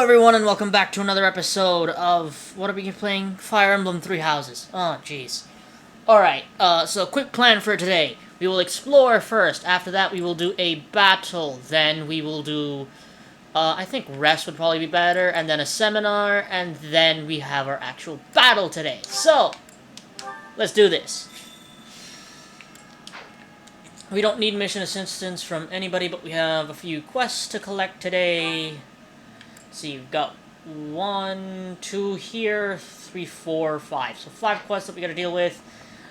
everyone, and welcome back to another episode of, what are we playing? Fire Emblem Three Houses. Oh, jeez. Alright, so quick plan for today. We will explore first, after that we will do a battle, then we will do, I think rest would probably be better, and then a seminar, and then we have our actual battle today. So, let's do this. We don't need mission assistance from anybody, but we have a few quests to collect today. See, we've got 1, 2 here, 3, 4, 5. So 5 quests that we gotta deal with,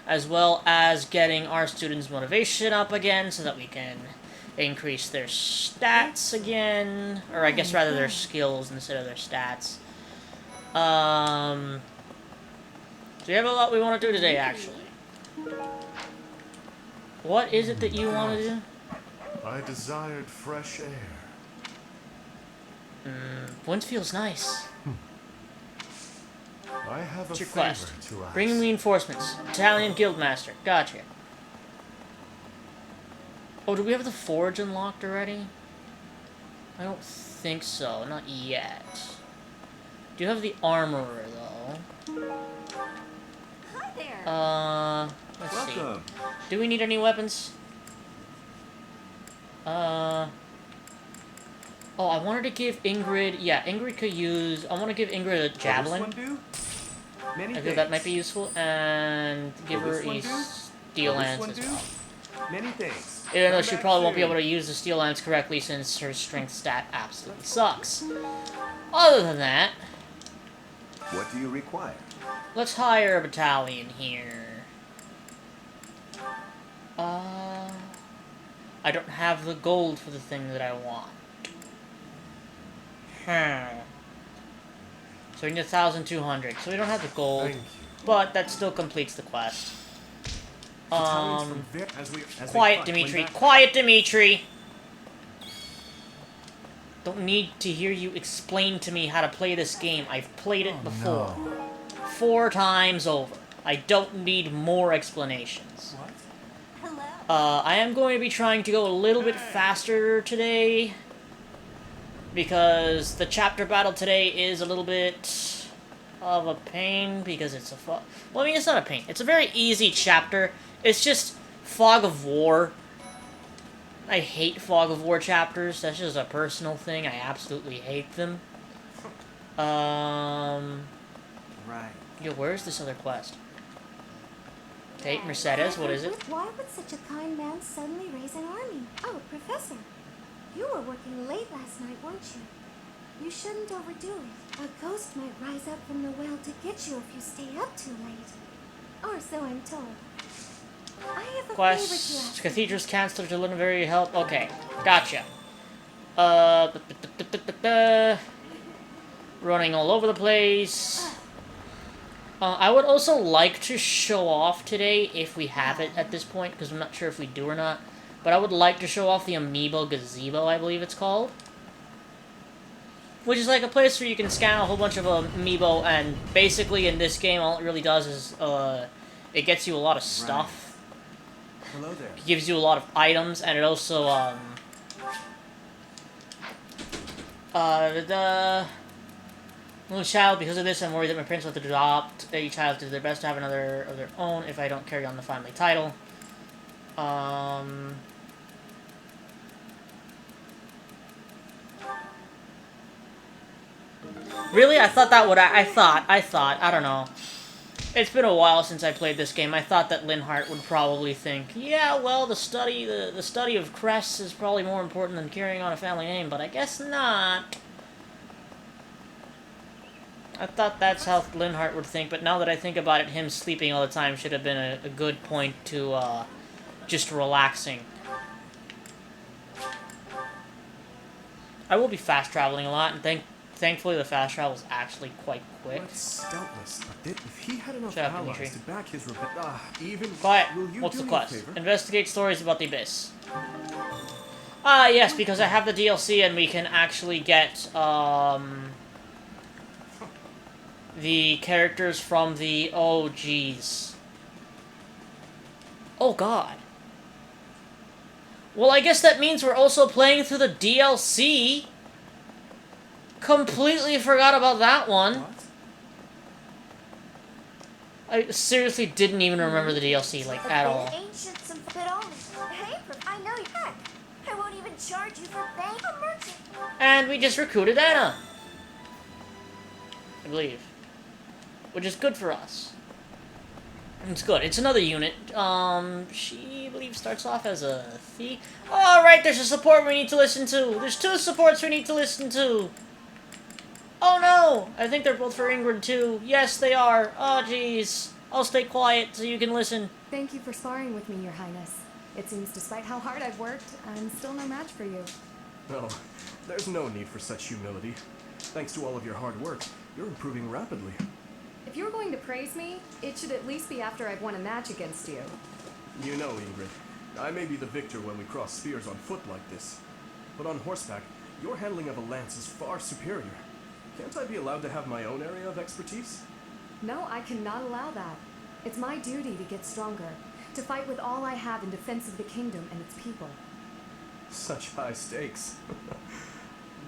as well as getting our students' motivation up again so that we can increase their stats again. Or I guess rather their skills instead of their stats. So we have a lot we want to do today, actually. What is it that you want to do? I desired fresh air. Wind feels nice. I have What's a your favor quest? to ask. Bring reinforcements. Italian Guildmaster. Gotcha. Oh, do we have the forge unlocked already? I don't think so. Not yet. Do you have the armorer, though? Hi there. Let's Welcome. see. Do we need any weapons? Oh, I wanted to give Ingrid... Yeah, Ingrid could use... I want to give Ingrid a javelin. I feel that might be useful. And give her a steel lance as well. Many thanks. Even though she probably won't be able to use the steel lance correctly since her strength stat absolutely sucks. Other than that, What do you require? let's hire a battalion here. I don't have the gold for the thing that I want. So we need 1,200. So we don't have the gold, Thank you. but that still completes the quest. Quiet, Dimitri. Quiet. Quiet, Dimitri. Don't need to hear you explain to me how to play this game. I've played it before. 4 times over. I don't need more explanations. What? Hello. I am going to be trying to go a little bit faster today, because the chapter battle today is a little bit of a pain, because it's a well, I mean, it's not a pain. It's a very easy chapter. It's just Fog of War. I hate Fog of War chapters. That's just a personal thing. I absolutely hate them. Right. Yo, where's this other quest? Hey, Mercedes, what is it? Why would such a kind man suddenly raise an army? Oh, Professor. You were working late last night, weren't you? You shouldn't overdo it. A ghost might rise up from the well to get you if you stay up too late. Or so I'm told. I have a favor to Quest, ask. Cathedral's Counselor to Literary Help. Okay, gotcha. Running all over the place. I would also like to show off today, if we have it at this point, because I'm not sure if we do or not. But I would like to show off the Amiibo Gazebo, I believe it's called. Which is like a place where you can scan a whole bunch of Amiibo, and basically in this game all it really does is, it gets you a lot of stuff. Hello there. It gives you a lot of items, and it also, the little child, because of this, I'm worried that my parents will have to adopt a child to do their best to have another of their own if I don't carry on the family title. Really? I thought that would, I don't know. It's been a while since I played this game. I thought that Linhardt would probably think, yeah, well, the study of crests is probably more important than carrying on a family name, but I guess not. I thought that's how Linhardt would think, but now that I think about it, him sleeping all the time should have been a good point to, just relaxing. I will be fast traveling a lot, and thankfully the fast travel is actually quite quick. Doubtless. If he had enough Shut up, allies Dimitri. to back his even Quiet. will you What's do the me a quest? favor? Investigate stories about the Abyss. Ah, yes, because I have the DLC and we can actually get, the characters from the... Oh, jeez. Oh, God. Well, I guess that means we're also playing through the DLC. Completely forgot about that one. What? I seriously didn't even remember the DLC, like, at all. Ancient some but only. Hey, I know you. Heck, I won't even charge you for being a merchant. And we just recruited Anna. I believe. Which is good for us. It's good. It's another unit. She, I believe, starts off as a thief. Alright, there's a support we need to listen to. There's 2 supports we need to listen to. Oh no! I think they're both for Ingrid too. Yes, they are. Oh jeez. I'll stay quiet so you can listen. Thank you for sparring with me, Your Highness. It seems despite how hard I've worked, I'm still no match for you. No, there's no need for such humility. Thanks to all of your hard work, you're improving rapidly. If you're going to praise me, it should at least be after I've won a match against you. You know, Ingrid, I may be the victor when we cross spears on foot like this. But on horseback, your handling of a lance is far superior. Can't I be allowed to have my own area of expertise? No, I cannot allow that. It's my duty to get stronger, to fight with all I have in defense of the kingdom and its people. Such high stakes.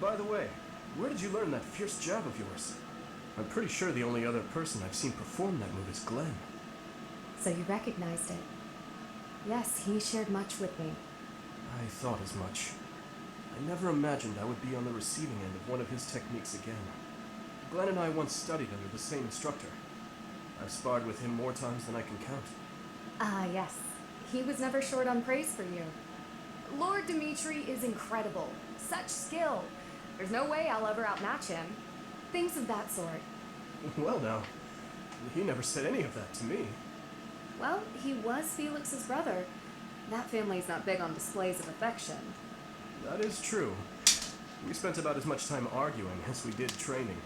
By the way, where did you learn that fierce jab of yours? I'm pretty sure the only other person I've seen perform that move is Glenn. So you recognized it? Yes, he shared much with me. I thought as much. I never imagined I would be on the receiving end of one of his techniques again. Glenn and I once studied under the same instructor. I've sparred with him more times than I can count. Ah, yes. He was never short on praise for you. Lord Dimitri is incredible. Such skill. There's no way I'll ever outmatch him. Things of that sort. Well now, he never said any of that to me. Well, he was Felix's brother. That family's not big on displays of affection. That is true. We spent about as much time arguing as we did training.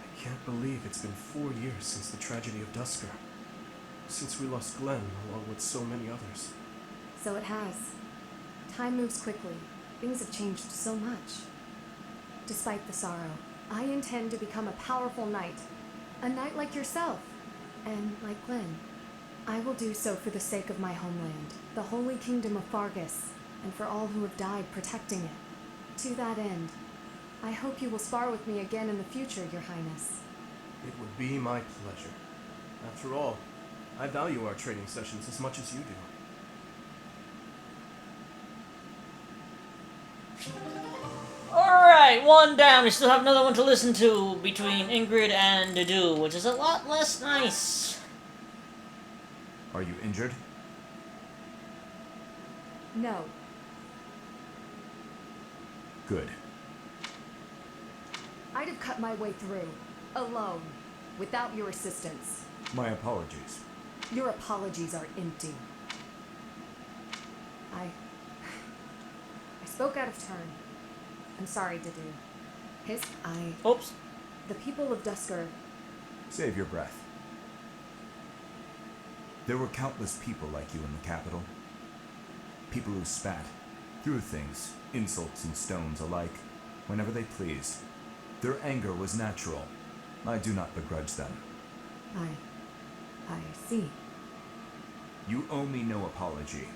I can't believe it's been 4 years since the tragedy of Dusker. Since we lost Glenn, along with so many others. So it has. Time moves quickly. Things have changed so much. Despite the sorrow, I intend to become a powerful knight. A knight like yourself. And like Glenn. I will do so for the sake of my homeland, the holy kingdom of Fargus, and for all who have died protecting it. To that end, I hope you will spar with me again in the future, Your Highness. It would be my pleasure. After all, I value our training sessions as much as you do. Alright, 1 down. We still have another one to listen to between Ingrid and Dedu, which is a lot less nice. Are you injured? No. Good. I'd have cut my way through, alone, without your assistance. My apologies. Your apologies are empty. I spoke out of turn. I'm sorry, Dedu. Oops. The people of Dusker. Save your breath. There were countless people like you in the capital. People who spat, threw things, insults and stones alike, whenever they pleased. Their anger was natural. I do not begrudge them. I see. You owe me no apology,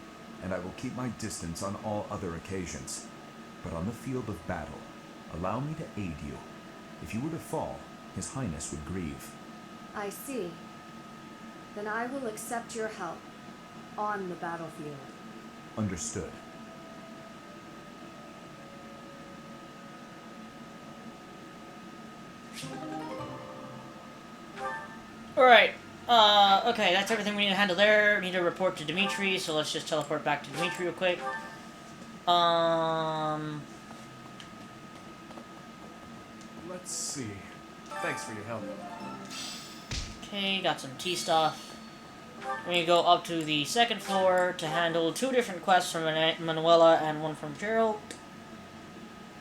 and I will keep my distance on all other occasions. But on the field of battle, allow me to aid you. If you were to fall, His Highness would grieve. I see. Then I will accept your help on the battlefield. Understood. Alright. Okay, that's everything we need to handle there. We need to report to Dimitri, so let's just teleport back to Dimitri real quick. Let's see. Thanks for your help. Okay, got some tea stuff. We're gonna go up to the 2nd floor to handle 2 different quests from Manuela and 1 from Gerald.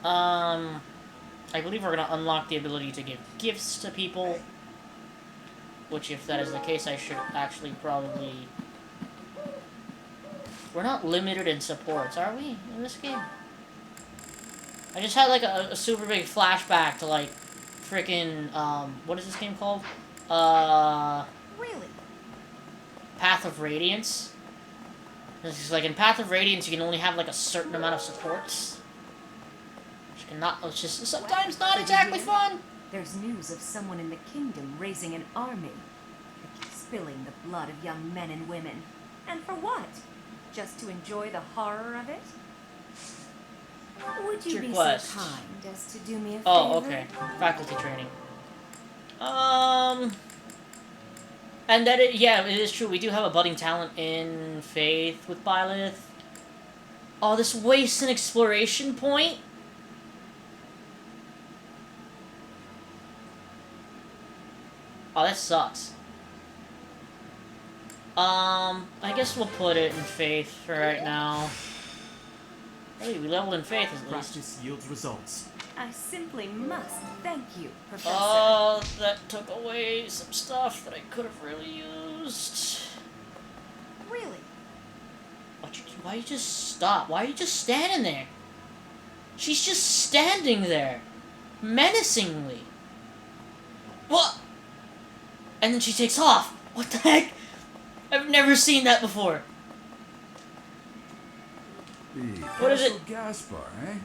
I believe we're gonna unlock the ability to give gifts to people. Which, if that is the case, I should actually probably... We're not limited in supports, are we, in this game? I just had, like, a super big flashback to, like, frickin', what is this game called? Really? Path of Radiance. It's just, like, in Path of Radiance, you can only have, like, a certain amount of supports. Which it's just sometimes not exactly fun. There's news of someone in the kingdom raising an army. Spilling the blood of young men and women. And for what? Just to enjoy the horror of it? Would you Your be quest. so kind as to do me a favor? Oh, okay. Faculty training. And that yeah, it is true. We do have a budding talent in Faith with Byleth. Oh, this wastes an exploration point? Oh, that sucks. I guess we'll put it in Faith for right now. Hey, we leveled in Faith at least. Practice yields results. I simply must thank you, Professor. Oh, that took away some stuff that I could have really used. Really? Why you just stop? Why are you just standing there? She's just standing there. Menacingly. What? And then she takes off. What the heck? I've never seen that before. What is it? Castle Gaspar, eh?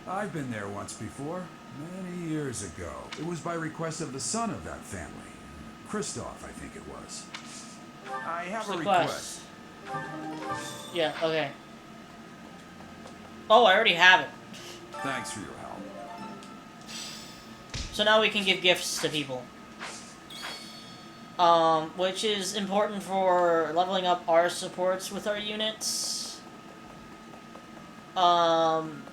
I've been there once before, many years ago. It was by request of the son of that family. Christoph, I think it was. I have a request. Yeah, okay. Oh, I already have it. Thanks for your help. So now we can give gifts to people. Which is important for leveling up our supports with our units.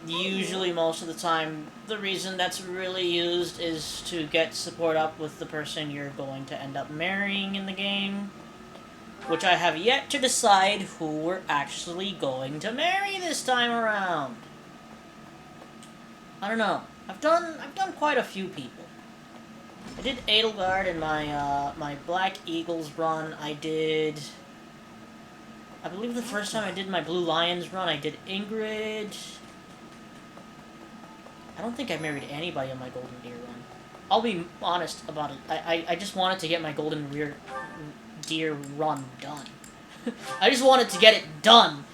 Usually most of the time, the reason that's really used is to get support up with the person you're going to end up marrying in the game. Which I have yet to decide who we're actually going to marry this time around. I don't know. I've done quite a few people. I did Edelgard in my my Black Eagles run. I believe the first time I did my Blue Lions run, I did Ingrid. I don't think I married anybody on my Golden Deer run. I'll be honest about it. I just wanted to get my Golden Deer run done. I just wanted to get it done.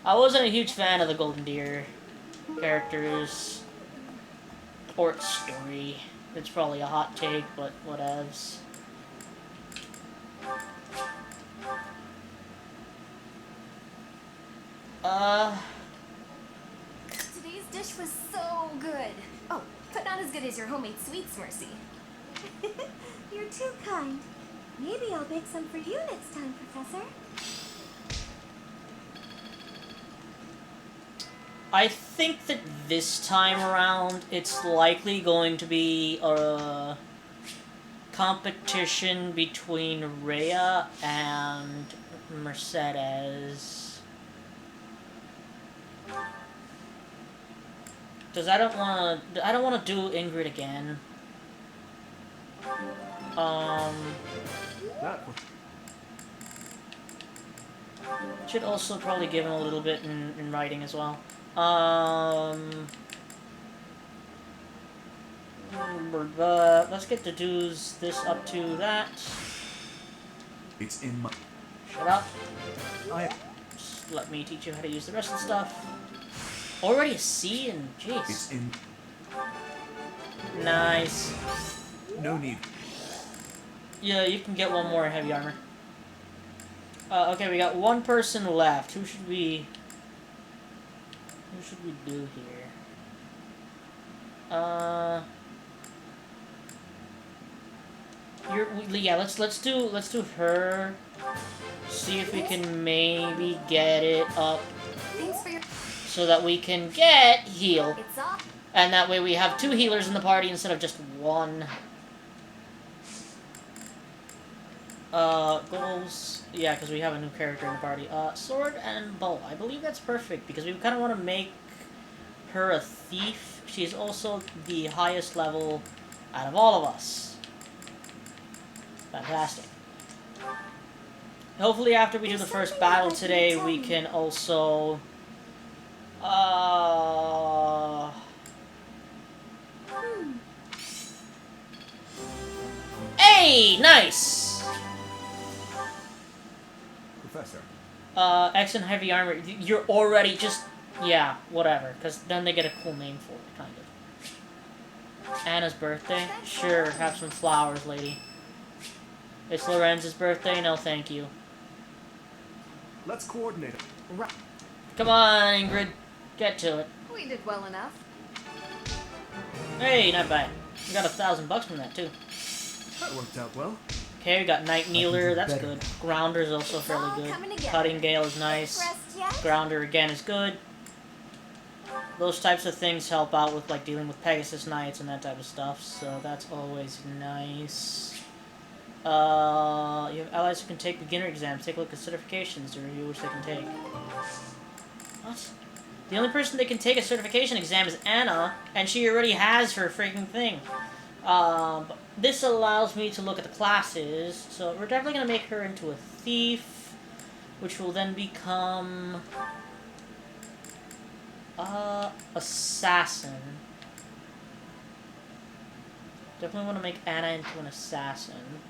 I wasn't a huge fan of the Golden Deer characters or its story. It's probably a hot take, but whatevs. Today's dish was so good. Oh, but not as good as your homemade sweets, Mercy. You're too kind. Maybe I'll bake some for you next time, Professor. I think that this time around, it's likely going to be a competition between Rhea and Mercedes. Because I don't want to do Ingrid again. That Should also probably give him a little bit in writing as well. Let's get the dues this up to that. It's in my... Shut up. I... Just let me teach you how to use the rest of the stuff. Already a C and jeez. It's in... Nice. No need. Yeah, you can get one more heavy armor. Okay, we got one person left. Who should we do here? Yeah, let's do her. See if we can maybe get it up Thanks for your... so that we can get heal. It's off. And that way we have 2 healers in the party instead of just 1. Goals. Yeah, because we have a new character in the party. Sword and bow. I believe that's perfect because we kind of want to make her a thief. She's also the highest level out of all of us. Fantastic. Hopefully after we do the first battle today, we can also... Hey! Nice! Professor. X and heavy armor. You're already just... Yeah, whatever, because then they get a cool name for it, kind of. Anna's birthday? Sure, have some flowers, lady. It's Lorenz's birthday? No, thank you. Let's coordinate. Right. Come on, Ingrid. Get to it. We did well enough. Hey, not bad. We got $1,000 from that, too. That worked out well. Okay, we got Night Kneeler, that's better. good. Grounder's also It's fairly all good. coming together. Cutting Gale is nice. Rest yet? Grounder again is good. Those types of things help out with like dealing with Pegasus Knights and that type of stuff, so that's always nice. You have allies who can take beginner exams. Take a look at certifications or you wish they can take. What? The only person that can take a certification exam is Anna, and she already has her freaking thing. But this allows me to look at the classes, so we're definitely going to make her into a thief, which will then become... assassin. Definitely want to make Anna into an assassin.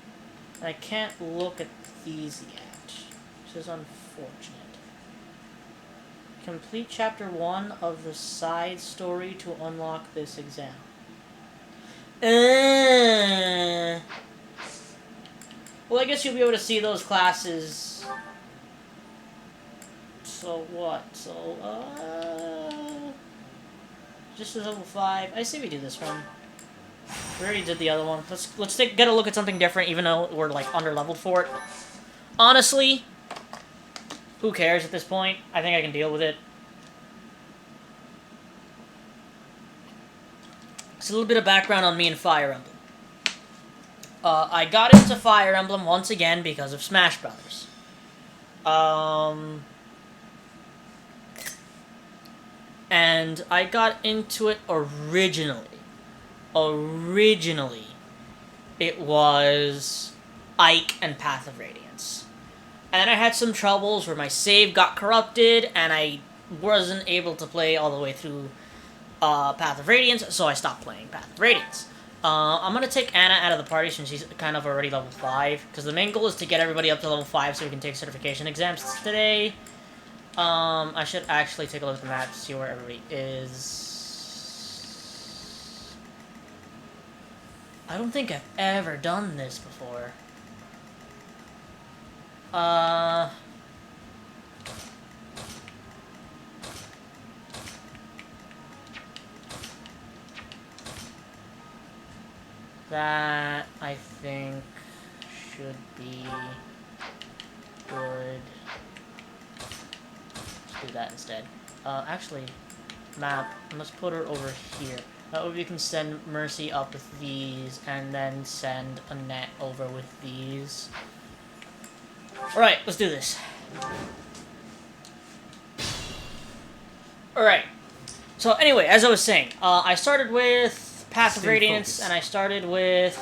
And I can't look at these yet, which is unfortunate. Complete chapter 1 of the side story to unlock this exam. Well, I guess you'll be able to see those classes. So what? So, just as level 5. I say we do this one. We already did the other one. Let's get a look at something different, even though we're like under leveled for it. Honestly, who cares at this point? I think I can deal with it. It's a little bit of background on me and Fire Emblem. I got into Fire Emblem once again because of Smash Brothers. And I got into it originally. It was Ike and Path of Radiance. And then I had some troubles where my save got corrupted and I wasn't able to play all the way through Path of Radiance, so I stopped playing Path of Radiance. I'm going to take Anna out of the party since she's kind of already level 5, because the main goal is to get everybody up to level 5 so we can take certification exams today. I should actually take a look at the map to see where everybody is. I don't think I've ever done this before. That, I think, should be good. Let's do that instead. Actually, map, let's put her over here. That way we can send Mercy up with these, and then send Annette over with these. Alright, let's do this. Alright. So anyway, as I was saying, I started with Path of Radiance, and I started with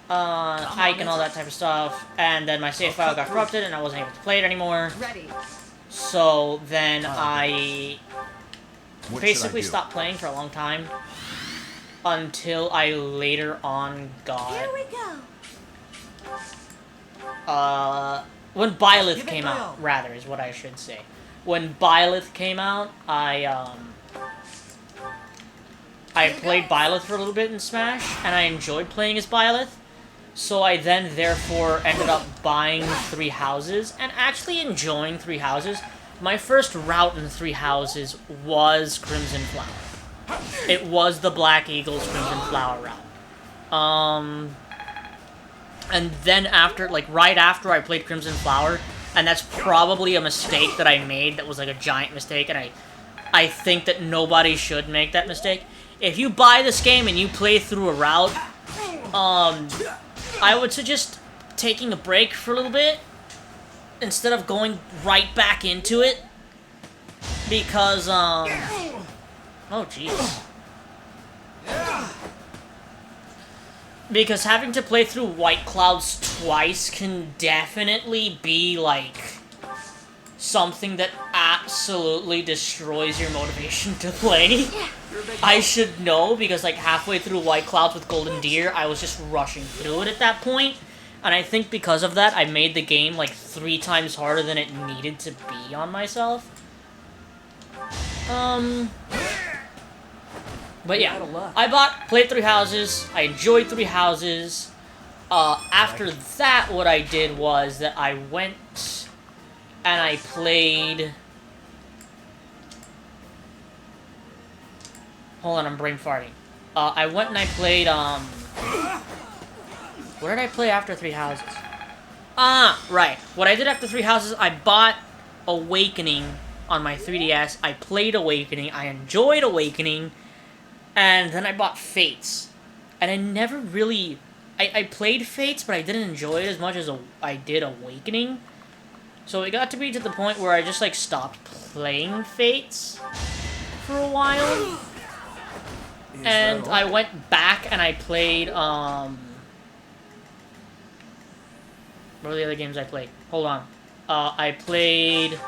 Ike and all that type of stuff, and then my save file got corrupted, and I wasn't able to play it anymore. Ready. So then I What basically should I do? stopped playing for a long time until I later on got Here we go. when Byleth came out, rather, is what I should say. When Byleth came out, I played Byleth for a little bit in Smash, and I enjoyed playing as Byleth. So I then, therefore, ended up buying 3 houses, and actually enjoying 3 houses. My first route in 3 houses was Crimson Flower. It was the Black Eagles Crimson Flower route. And then after, like, right after I played Crimson Flower, and that's probably a mistake that I made that was, like, a giant mistake, and I think that nobody should make that mistake. If you buy this game and you play through a route, I would suggest taking a break for a little bit instead of going right back into it, because, oh, jeez. Because having to play through White Clouds twice can definitely be, like, something that absolutely destroys your motivation to play. I should know, because, like, halfway through White Clouds with Golden Deer, I was just rushing through it at that point. And I think because of that, I made the game, like, 3 times harder than it needed to be on myself. But yeah, played Three Houses. I enjoyed Three Houses. After that, what I did was that I went and I played. Hold on, I'm brain farting. I went and I played, what did I play after Three Houses? Right. What I did after Three Houses, I bought Awakening on my 3DS. I played Awakening. I enjoyed Awakening. And then I bought Fates. And I never really... I played Fates, but I didn't enjoy it as much as I did Awakening. So it got to be to the point where I just, like, stopped playing Fates for a while. And I went back and I played, what were the other games I played? Hold on. I played...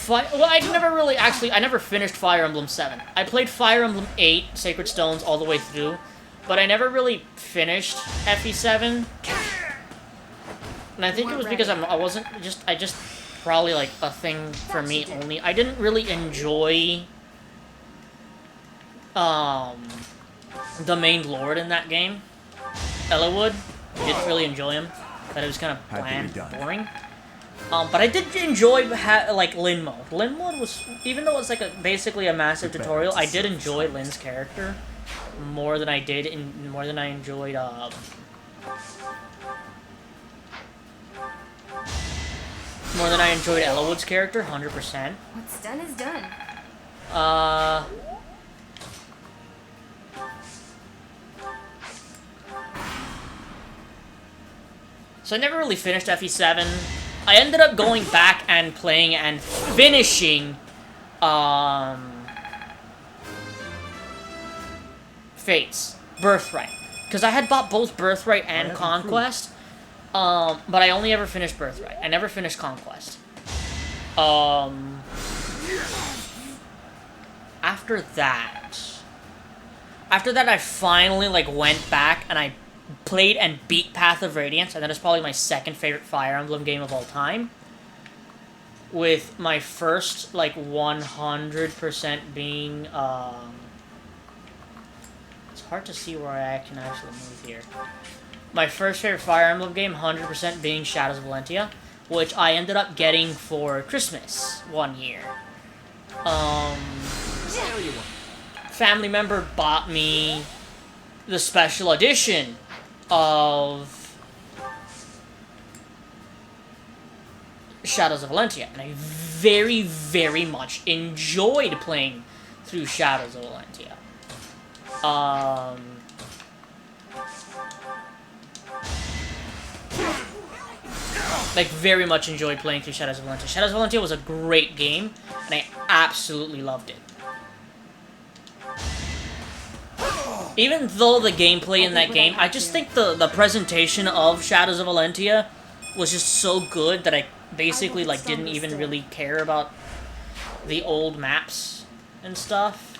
Well, I never really, I never finished Fire Emblem 7. I played Fire Emblem 8, Sacred Stones, all the way through, but I never really finished FE7. And I think it was because I just probably, like, a thing for me only. I didn't really enjoy, the main lord in that game, Ellawood. Didn't really enjoy him. Thought it was kind of bland, boring. But I did enjoy, like, Lin mode. Lin mode was, even though it's, like, basically a massive tutorial, I did enjoy Lin's character more than I enjoyed, more than I enjoyed Ellawood's character, 100%. What's done is done. So I never really finished FE7. I ended up going back and playing and finishing, Fates. Birthright. Because I had bought both Birthright and Conquest, but I only ever finished Birthright. I never finished Conquest. After that, I finally, like, went back and I played and beat Path of Radiance, and that is probably my second favorite Fire Emblem game of all time. With my first, like, 100% being, it's hard to see where I can actually move here. My first favorite Fire Emblem game, 100% being Shadows of Valentia, which I ended up getting for Christmas one year. Family member bought me the special edition of Shadows of Valentia, and I very, very much enjoyed playing through Shadows of Valentia. Like, very much enjoyed playing through Shadows of Valentia. Shadows of Valentia was a great game, and I absolutely loved it. Even though the gameplay in that game, I just think the presentation of Shadows of Valentia was just so good that I basically, like, didn't even really care about the old maps and stuff.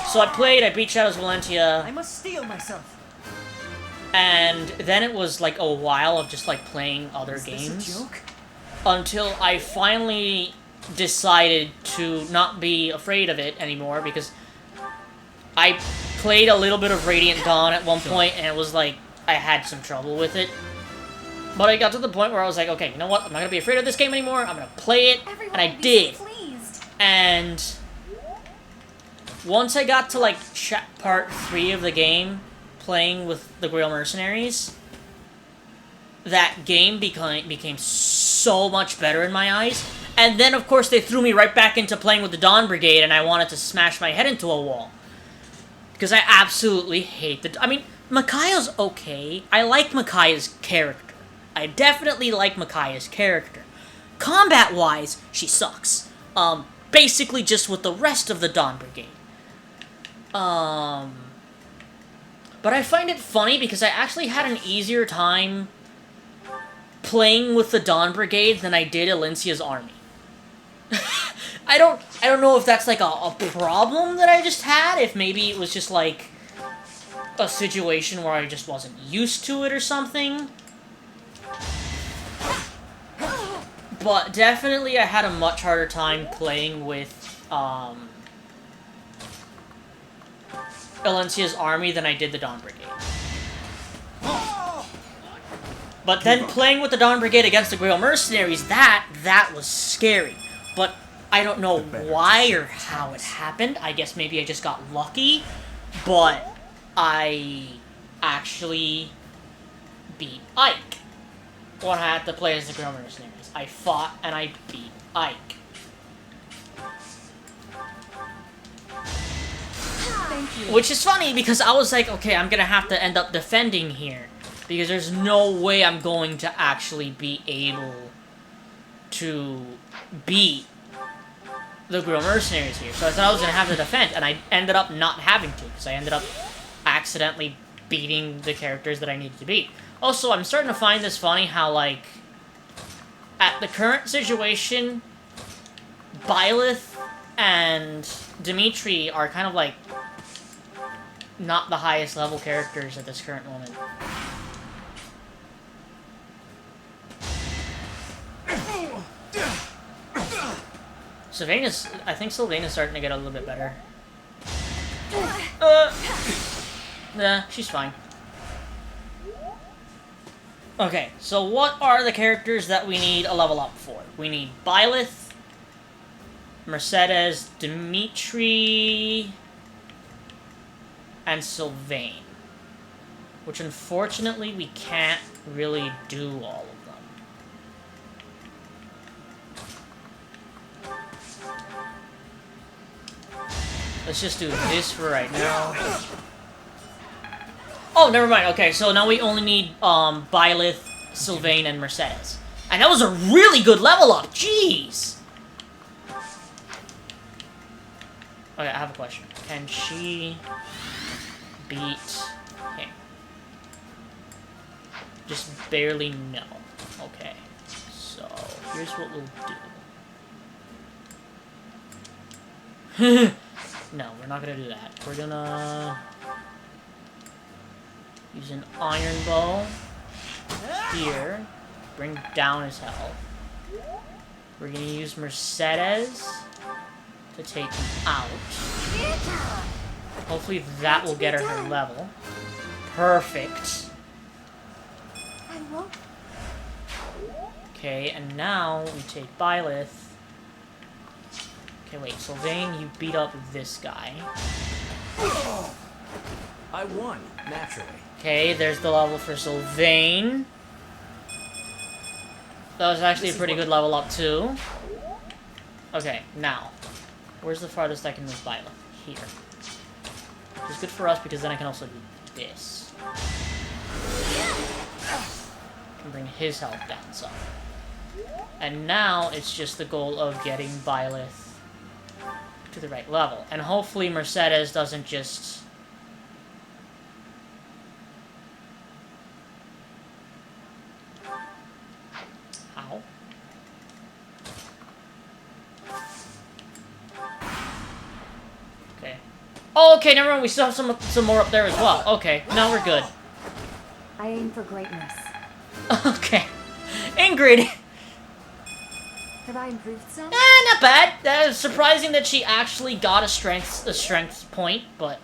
So I beat Shadows of Valentia. I must steel myself. And then it was, like, a while of just, like, playing other games. Is this a joke? Until I finally decided to not be afraid of it anymore, because I played a little bit of Radiant Dawn at one point, and it was like, I had some trouble with it. But I got to the point where I was like, okay, you know what, I'm not gonna be afraid of this game anymore, I'm gonna play it, and I did. And once I got to, like, part 3 of the game, playing with the Grail Mercenaries, that game became so much better in my eyes. And then, of course, they threw me right back into playing with the Dawn Brigade, and I wanted to smash my head into a wall. Because I absolutely hate the... I mean, Micaiah's okay. I like Micaiah's character. I definitely like Micaiah's character. Combat-wise, she sucks. Basically just with the rest of the Dawn Brigade. But I find it funny because I actually had an easier time playing with the Dawn Brigade than I did Alencia's army. I don't know if that's like a problem that I just had, if maybe it was just like a situation where I just wasn't used to it or something. But definitely I had a much harder time playing with Alencia's army than I did the Dawn Brigade. But then playing with the Dawn Brigade against the Grail Mercenaries, that was scary. But I don't know why or how it happened. I guess maybe I just got lucky. But I actually beat Ike when I had to play as the Grail Mercenaries. I fought and I beat Ike. Thank you. Which is funny because I was like, okay, I'm gonna have to end up defending here. Because there's no way I'm going to actually be able to beat the Grail Mercenaries here. So I thought I was gonna have to defend, and I ended up not having to, because I ended up accidentally beating the characters that I needed to beat. Also, I'm starting to find this funny how, like, at the current situation, Byleth and Dimitri are kind of, like, not the highest level characters at this current moment. I think Sylvaina's starting to get a little bit better. Nah, she's fine. Okay, so what are the characters that we need a level up for? We need Byleth, Mercedes, Dimitri, and Sylvain. Which unfortunately we can't really do all of them. Let's just do this for right now. Oh, never mind. Okay, so now we only need Byleth, Sylvain, and Mercedes. And that was a really good level up. Jeez! Okay, I have a question. Can she beat him? Just barely no. Okay. So, here's what we'll do. No, we're not gonna do that. We're gonna use an iron bow here, bring down his health. We're gonna use Mercedes to take him out. Hopefully that will get her level. Perfect. Okay, and now we take Byleth. Okay, wait, Sylvain, you beat up this guy. I won, naturally. Okay, there's the level for Sylvain. That was actually a pretty good level up, too. Okay, now. Where's the farthest I can move Byleth? Here. Which is good for us, because then I can also do this. And bring his health down some. And now, it's just the goal of getting Byleth to the right level. And hopefully Mercedes doesn't just... How? Okay. Oh, okay, never mind. We still have some more up there as well. Okay, now we're good. I aim for greatness. Okay. Ingrid! Have I improved some? Not bad. Surprising that she actually got a strength point, but...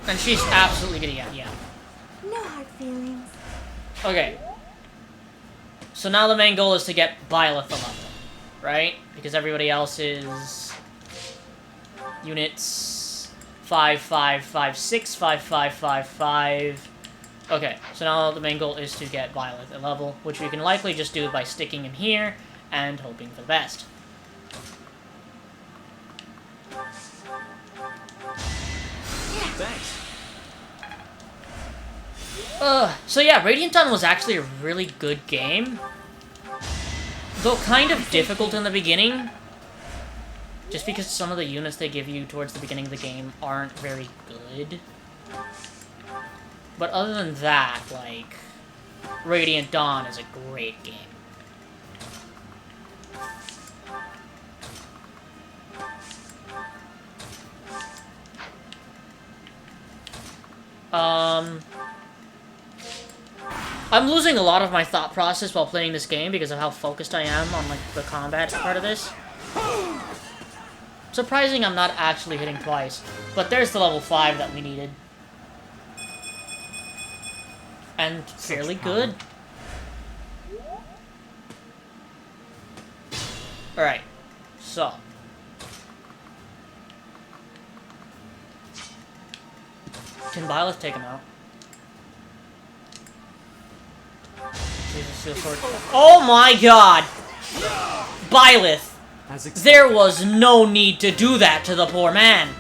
And she's absolutely good, yeah. No hard feelings. Okay. So now the main goal is to get Byleth a level, right? Because everybody else is... Units... 5, 5, 5, 6, 5, 5, 5, 5... Okay, so now the main goal is to get Byleth a level, which we can likely just do by sticking him here and hoping for the best. Thanks. So yeah, Radiant Dawn was actually a really good game. Though kind of difficult in the beginning. Just because some of the units they give you towards the beginning of the game aren't very good. But other than that, like, Radiant Dawn is a great game. I'm losing a lot of my thought process while playing this game because of how focused I am on, like, the combat part of this. Surprising I'm not actually hitting twice. But there's the level 5 that we needed. And fairly good. Alright. So. Can Byleth take him out? Oh my god! Byleth! There was no need to do that to the poor man.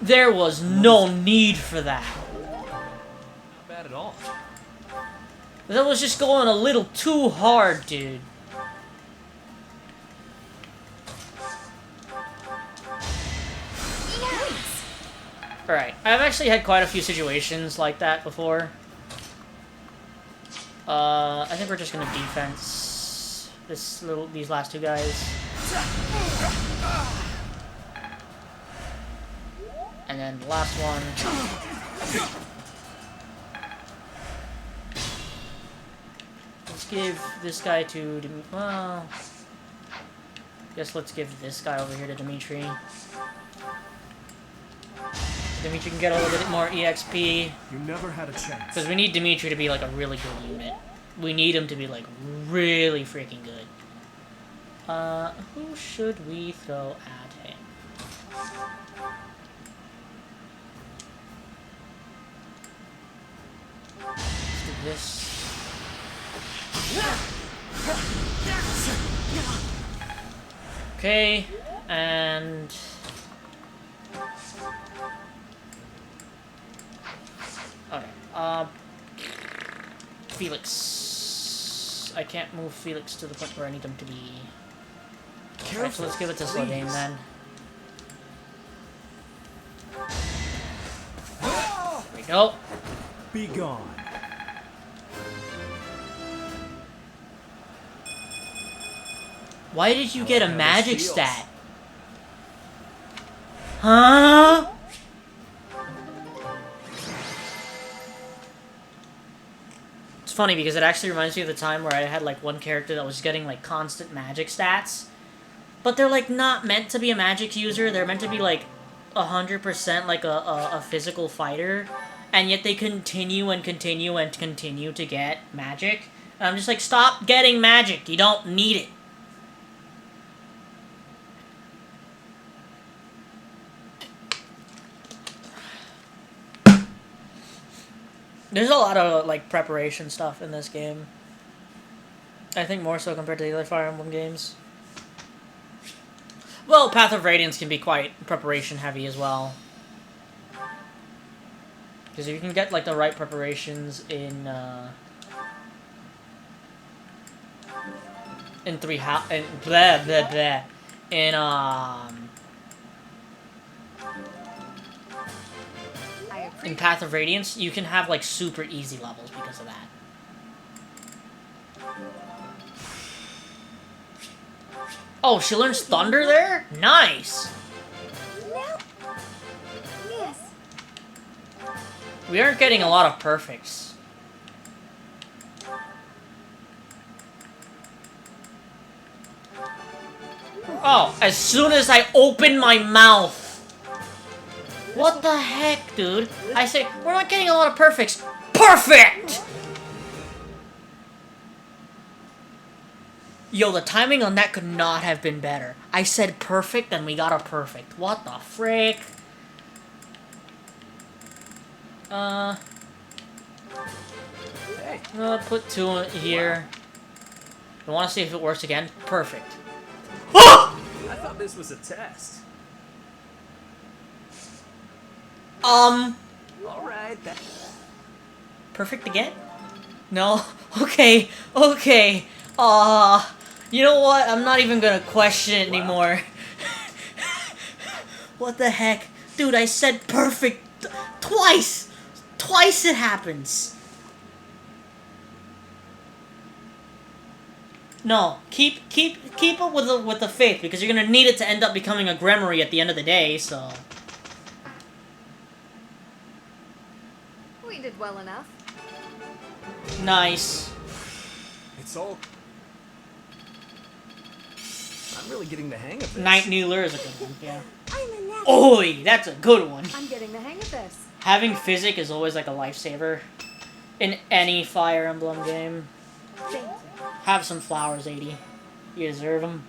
There was no need for that. Not bad at all. That was just going a little too hard, dude. Alright, I've actually had quite a few situations like that before. I think we're just gonna defense these last two guys. And then the last one. Let's give this guy to well, guess let's give this guy over here to Dimitri. Dimitri can get a little bit more EXP. You never had a chance. Because we need Dimitri to be like a really good unit. We need him to be like really freaking good. Who should we throw at him? Let's do this. Okay, and okay, Felix. I can't move Felix to the point where I need him to be. Alright, so let's give it to Slodane then. There we go. Be gone. Why did you get a magic stat? Huh? It's funny because it actually reminds me of the time where I had like one character that was getting like constant magic stats. But they're like not meant to be a magic user, they're meant to be like 100% like a physical fighter. And yet they continue and continue and continue to get magic. And I'm just like, stop getting magic, you don't need it. There's a lot of, like, preparation stuff in this game. I think more so compared to the other Fire Emblem games. Well, Path of Radiance can be quite preparation heavy as well. Because you can get, like, the right preparations in 3 house... In Path of Radiance, you can have, like, super easy levels because of that. Oh, she learns Thunder there? Nice! No. Yes. We aren't getting a lot of perfects. Oh, as soon as I open my mouth! What the heck, dude? I say, we're not getting a lot of perfects. Perfect! Yo, the timing on that could not have been better. I said perfect, and we got a perfect. What the frick? Hey. I'll put 2 here. I want to see if it works again. Perfect. Ah! I thought this was a test. Alright, that... Perfect again? No? Okay, okay. You know what? I'm not even gonna question it anymore. What the heck? Dude, I said perfect twice! Twice it happens! No, keep up with the faith, because you're gonna need it to end up becoming a Gremory at the end of the day, so... We did well enough. Nice. It's all... I'm really getting the hang of this. Night Needler is a good one, yeah. I'm a natural. Oi, that's a good one. I'm getting the hang of this. Having physic is always like a lifesaver in any Fire Emblem game. Thank you. Have some flowers, 80. You deserve them.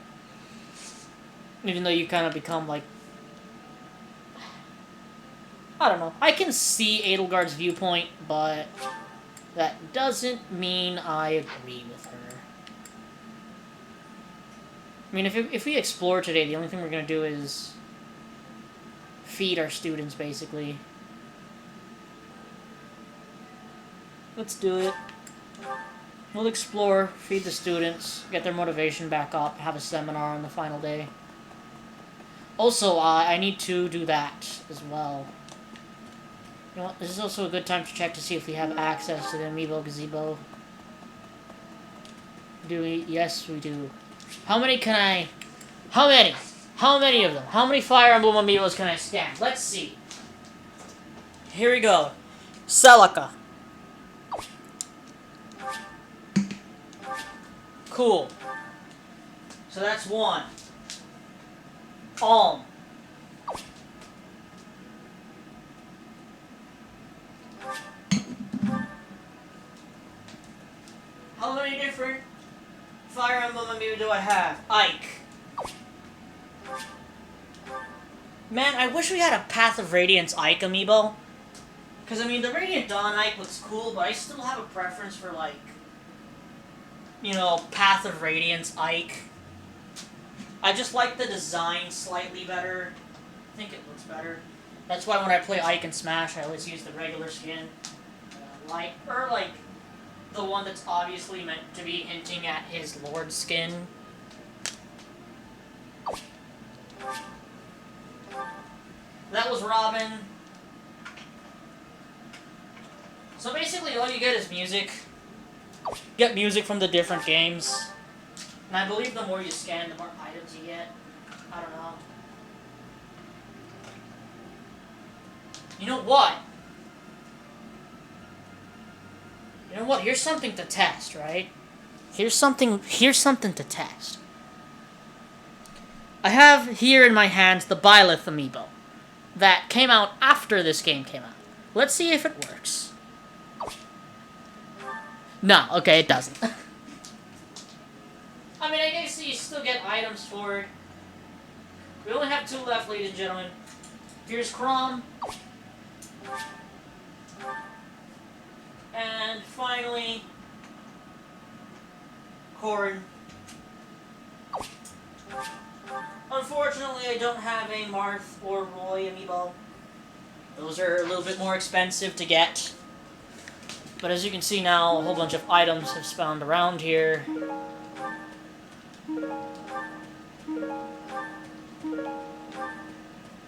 Even though you kind of become like... I don't know. I can see Edelgard's viewpoint, but that doesn't mean I agree with her. I mean, if we explore today, the only thing we're going to do is feed our students, basically. Let's do it. We'll explore, feed the students, get their motivation back up, have a seminar on the final day. Also, I need to do that as well. You know what, this is also a good time to check to see if we have access to the Amiibo Gazebo. Do we? Yes, we do. How many can I... How many? How many of them? How many Fire Emblem Amiibos can I scan? Let's see. Here we go. Celica. Cool. So that's one. Alm. How many different Fire Emblem Amiibo do I have? Ike. Man, I wish we had a Path of Radiance Ike Amiibo. Because, I mean, the Radiant Dawn Ike looks cool, but I still have a preference for, like, you know, Path of Radiance Ike. I just like the design slightly better. I think it looks better. That's why when I play Ike and Smash, I always use the regular skin. Or like, the one that's obviously meant to be hinting at his Lord skin. That was Robin. So basically all you get is music. Get music from the different games. And I believe the more you scan, the more items you get. I don't know. You know what? You know what? Here's something to test, right? Here's something to test. I have here in my hands the Byleth amiibo that came out after this game came out. Let's see if it works. No, okay, it doesn't. I mean, I guess you still get items for it. We only have 2 left, ladies and gentlemen. Here's Chrom. And finally, Corrin. Unfortunately, I don't have a Marth or Roy amiibo. Those are a little bit more expensive to get. But as you can see now, a whole bunch of items have spawned around here.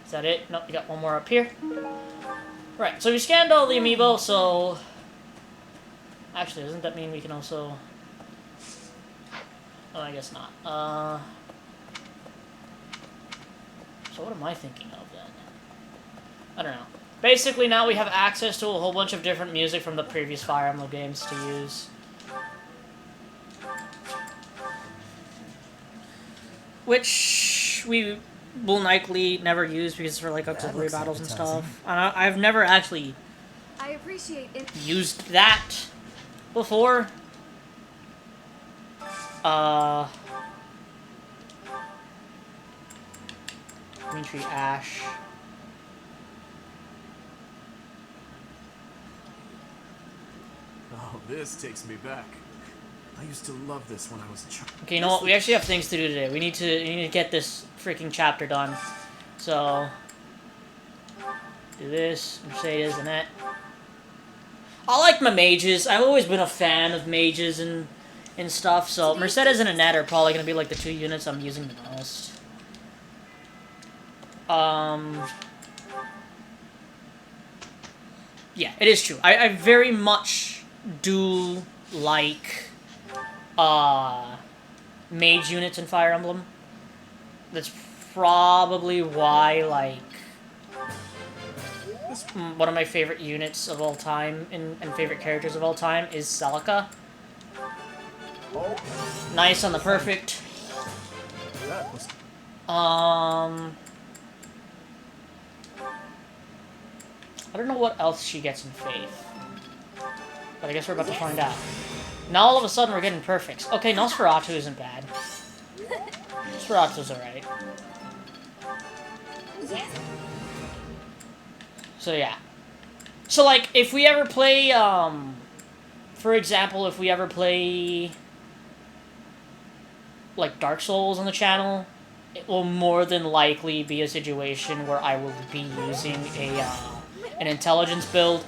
Is that it? Nope, you got one more up here. Right, so we scanned all the amiibo, so... Actually, doesn't that mean we can also... Oh, I guess not. So what am I thinking of, then? I don't know. Basically, now we have access to a whole bunch of different music from the previous Fire Emblem games to use. Which we will likely never use because for like auxiliary battles and stuff. I've never actually used that before. Green Tree Ash. Oh, this takes me back. I used to love this when I was a child. Okay, you know what? We actually have things to do today. We need to get this freaking chapter done. So do this, Mercedes, and that. I like my mages. I've always been a fan of mages and stuff. So Mercedes and Annette are probably gonna be like the 2 units I'm using the most. Yeah, it is true. I very much do like mage units in Fire Emblem. That's probably why, like, one of my favorite units of all time and favorite characters of all time is Celica. Nice on the perfect. That was I don't know what else she gets in Faith. But I guess we're about to find out. Now all of a sudden we're getting perfects. Okay, Nosferatu isn't bad. Nosferatu's alright. So yeah. So like, if we ever play, for example, if we ever play like Dark Souls on the channel, it will more than likely be a situation where I will be using an intelligence build.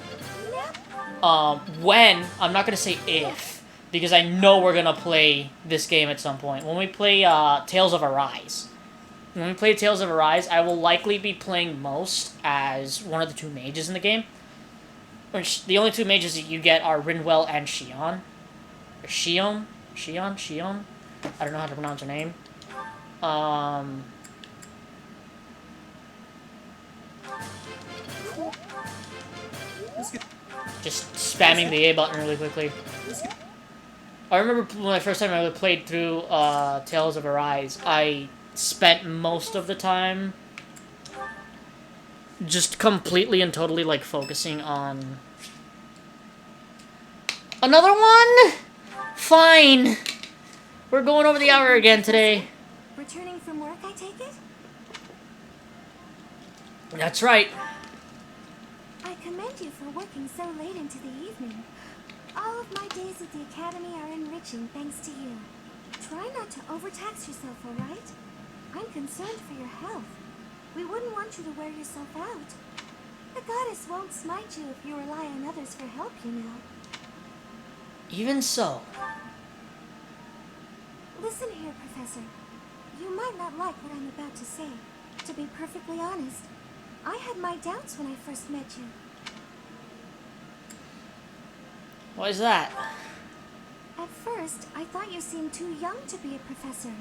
When, I'm not gonna say if, because I know we're gonna play this game at some point. When we play Tales of Arise. When we play Tales of Arise, I will likely be playing most as one of the two mages in the game. Which, the only two mages that you get are Rinwell and Shion. Or Shion? Shion? I don't know how to pronounce her name. Just spamming the A button really quickly. I remember when the first time I played through Tales of Arise, I spent most of the time just completely and totally like focusing on another one? Fine. We're going over the hour again today. Returning from work, I take it? That's right. I commend you for working so late into the evening. All of my days at the academy are enriching thanks to you. Try not to overtax yourself, all right? I'm concerned for your health. We wouldn't want you to wear yourself out. The goddess won't smite you if you rely on others for help, you know. Even so. Listen here, Professor. You might not like what I'm about to say. To be perfectly honest, I had my doubts when I first met you. Why is that? At first, I thought you seemed too young to be a professor.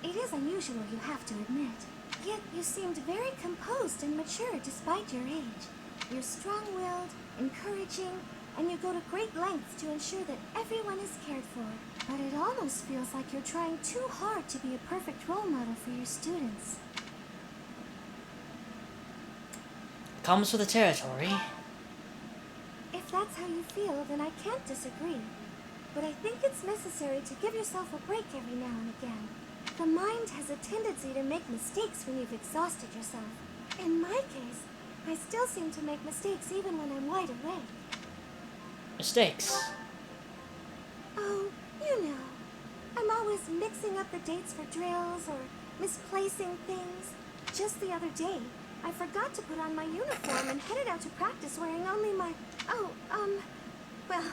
It is unusual, you have to admit. Yet you seemed very composed and mature despite your age. You're strong-willed, encouraging, and you go to great lengths to ensure that everyone is cared for. But it almost feels like you're trying too hard to be a perfect role model for your students. Comes with the territory. If that's how you feel, then I can't disagree. But I think it's necessary to give yourself a break every now and again. The mind has a tendency to make mistakes when you've exhausted yourself. In my case, I still seem to make mistakes even when I'm wide awake. Mistakes. Oh, you know. I'm always mixing up the dates for drills or misplacing things. Just the other day, I forgot to put on my uniform and headed out to practice wearing only my... well,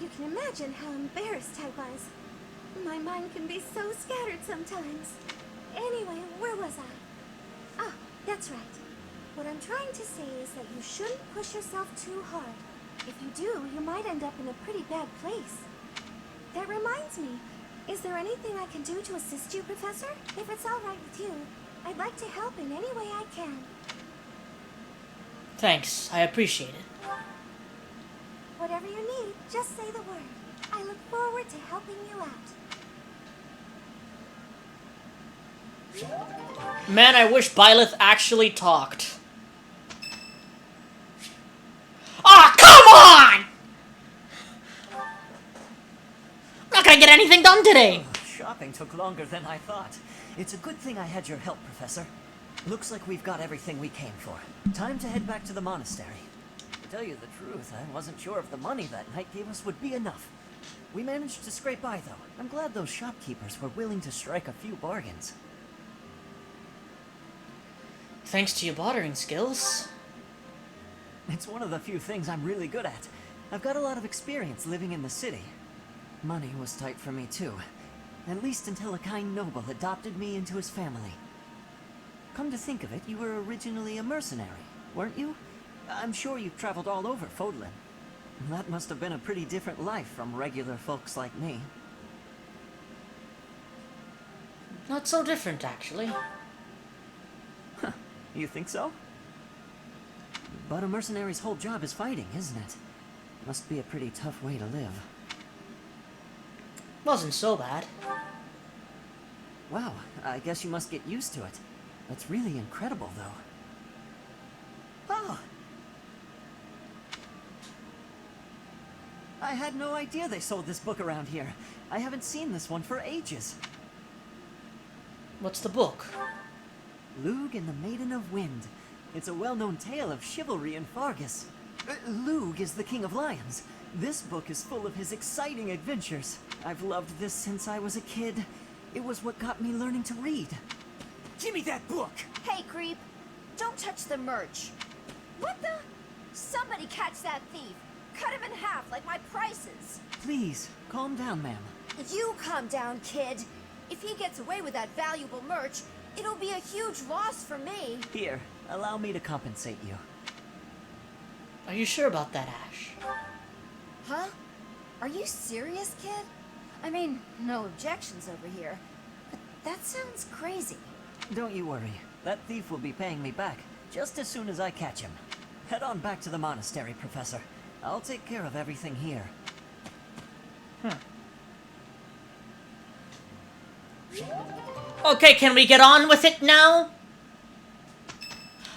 you can imagine how embarrassed I was. My mind can be so scattered sometimes. Anyway, where was I? Ah, that's right. What I'm trying to say is that you shouldn't push yourself too hard. If you do, you might end up in a pretty bad place. That reminds me, is there anything I can do to assist you, Professor? If it's all right with you, I'd like to help in any way I can. Thanks, I appreciate it. Whatever you need, just say the word. I look forward to helping you out. Man, I wish Byleth actually talked. Ah, come on! I'm not gonna get anything done today. Shopping took longer than I thought. It's a good thing I had your help, Professor. Looks like we've got everything we came for. Time to head back to the monastery. To tell you the truth, I wasn't sure if the money that night gave us would be enough. We managed to scrape by, though. I'm glad those shopkeepers were willing to strike a few bargains. Thanks to your bartering skills. It's one of the few things I'm really good at. I've got a lot of experience living in the city. Money was tight for me, too. At least until a kind noble adopted me into his family. Come to think of it, you were originally a mercenary, weren't you? I'm sure you've traveled all over Fodlan. That must have been a pretty different life from regular folks like me. Not so different, actually. You think so? But a mercenary's whole job is fighting, isn't it? Must be a pretty tough way to live. Wasn't so bad. Wow, I guess you must get used to it. That's really incredible, though. Oh! I had no idea they sold this book around here. I haven't seen this one for ages. What's the book? Lug and the Maiden of Wind. It's a well-known tale of chivalry in Fargus. Lug is the King of Lions. This book is full of his exciting adventures. I've loved this since I was a kid. It was what got me learning to read. Give me that book! Hey, creep. Don't touch the merch. What the? Somebody catch that thief. Cut him in half like my prices. Please, calm down, ma'am. You calm down, kid. If he gets away with that valuable merch, it'll be a huge loss for me. Here, allow me to compensate you. Are you sure about that, Ash? Huh? Are you serious, kid? I mean, no objections over here. But that sounds crazy. Don't you worry. That thief will be paying me back just as soon as I catch him. Head on back to the monastery, Professor. I'll take care of everything here. Okay, can we get on with it now?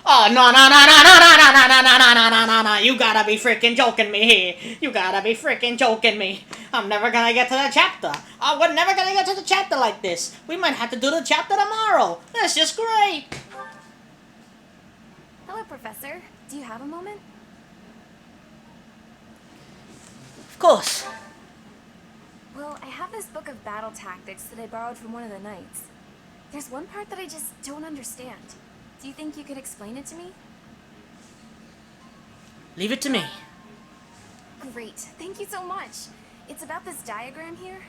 Oh, no, no, no, no, no, no, no, no, no, no, no, no, no, no. You gotta be freaking joking me. You gotta be freaking joking me. I'm never gonna get to the chapter. We're never gonna get to the chapter like this. We might have to do the chapter tomorrow. That's just great. Hello, Professor. Do you have a moment? Of course. Well, I have this book of battle tactics that I borrowed from one of the knights. There's one part that I just don't understand. Do you think you could explain it to me? Leave it to me. Great. Thank you so much. It's about this diagram here.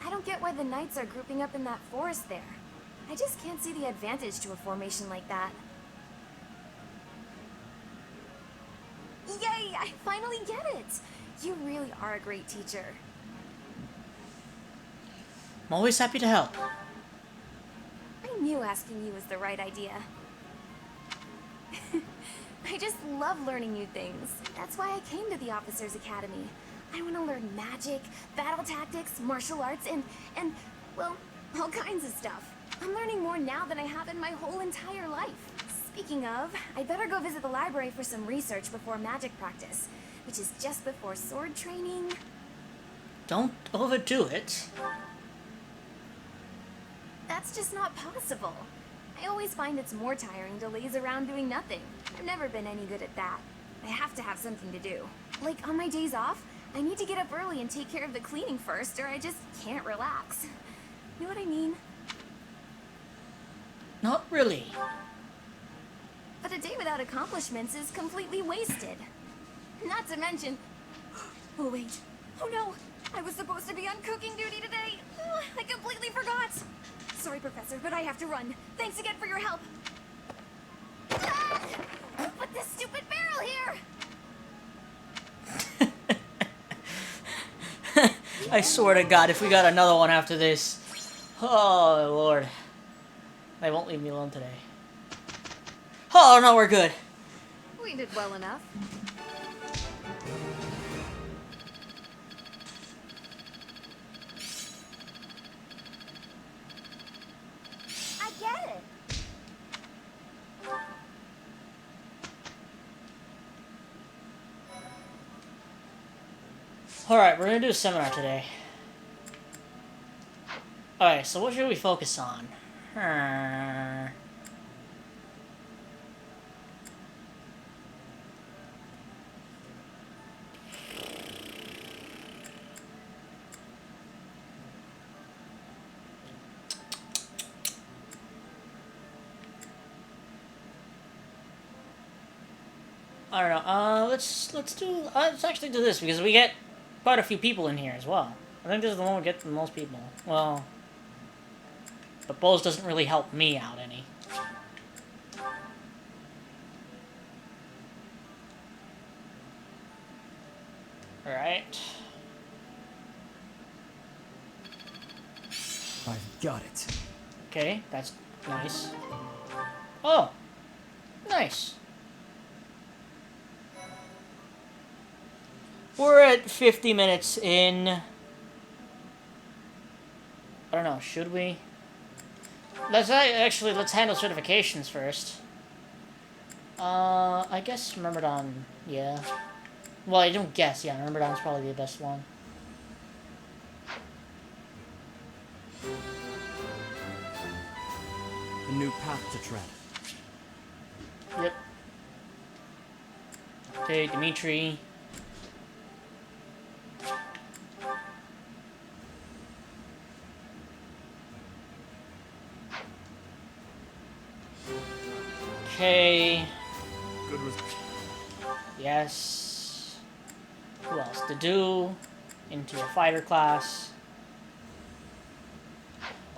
I don't get why the knights are grouping up in that forest there. I just can't see the advantage to a formation like that. Yay! I finally get it! You really are a great teacher. I'm always happy to help. I knew asking you was the right idea. I just love learning new things. That's why I came to the Officers Academy. I want to learn magic, battle tactics, martial arts, and, well, all kinds of stuff. I'm learning more now than I have in my whole entire life. Speaking of, I'd better go visit the library for some research before magic practice, which is just before sword training. Don't overdo it. That's just not possible. I always find it's more tiring to laze around doing nothing. I've never been any good at that. I have to have something to do. Like, on my days off, I need to get up early and take care of the cleaning first, or I just can't relax. You know what I mean? Not really. But a day without accomplishments is completely wasted. Not to mention... Oh, wait. Oh, no. I was supposed to be on cooking duty today. I completely forgot. Sorry, Professor, but I have to run. Thanks again for your help. Ah! Put this stupid barrel here! I swear to God, if we got another one after this... Oh, Lord. They won't leave me alone today. Oh, no, we're good. We did well enough. I get it. Alright, we're gonna do a seminar today. Alright, so what should we focus on? I don't know. Let's actually do this because we get quite a few people in here as well. I think this is the one we get the most people. Well, but Bose doesn't really help me out any. Alright. I've got it. Okay, that's nice. Oh! Nice. We're at 50 minutes in. I don't know, should we? Let's handle certifications first. I guess Myrmidon, yeah. Well, I don't guess, yeah, Myrmidon's probably the best one. A new path to tread. Yep. Okay, Dimitri. Okay. Good Yes. Who else to do? Into your fighter class.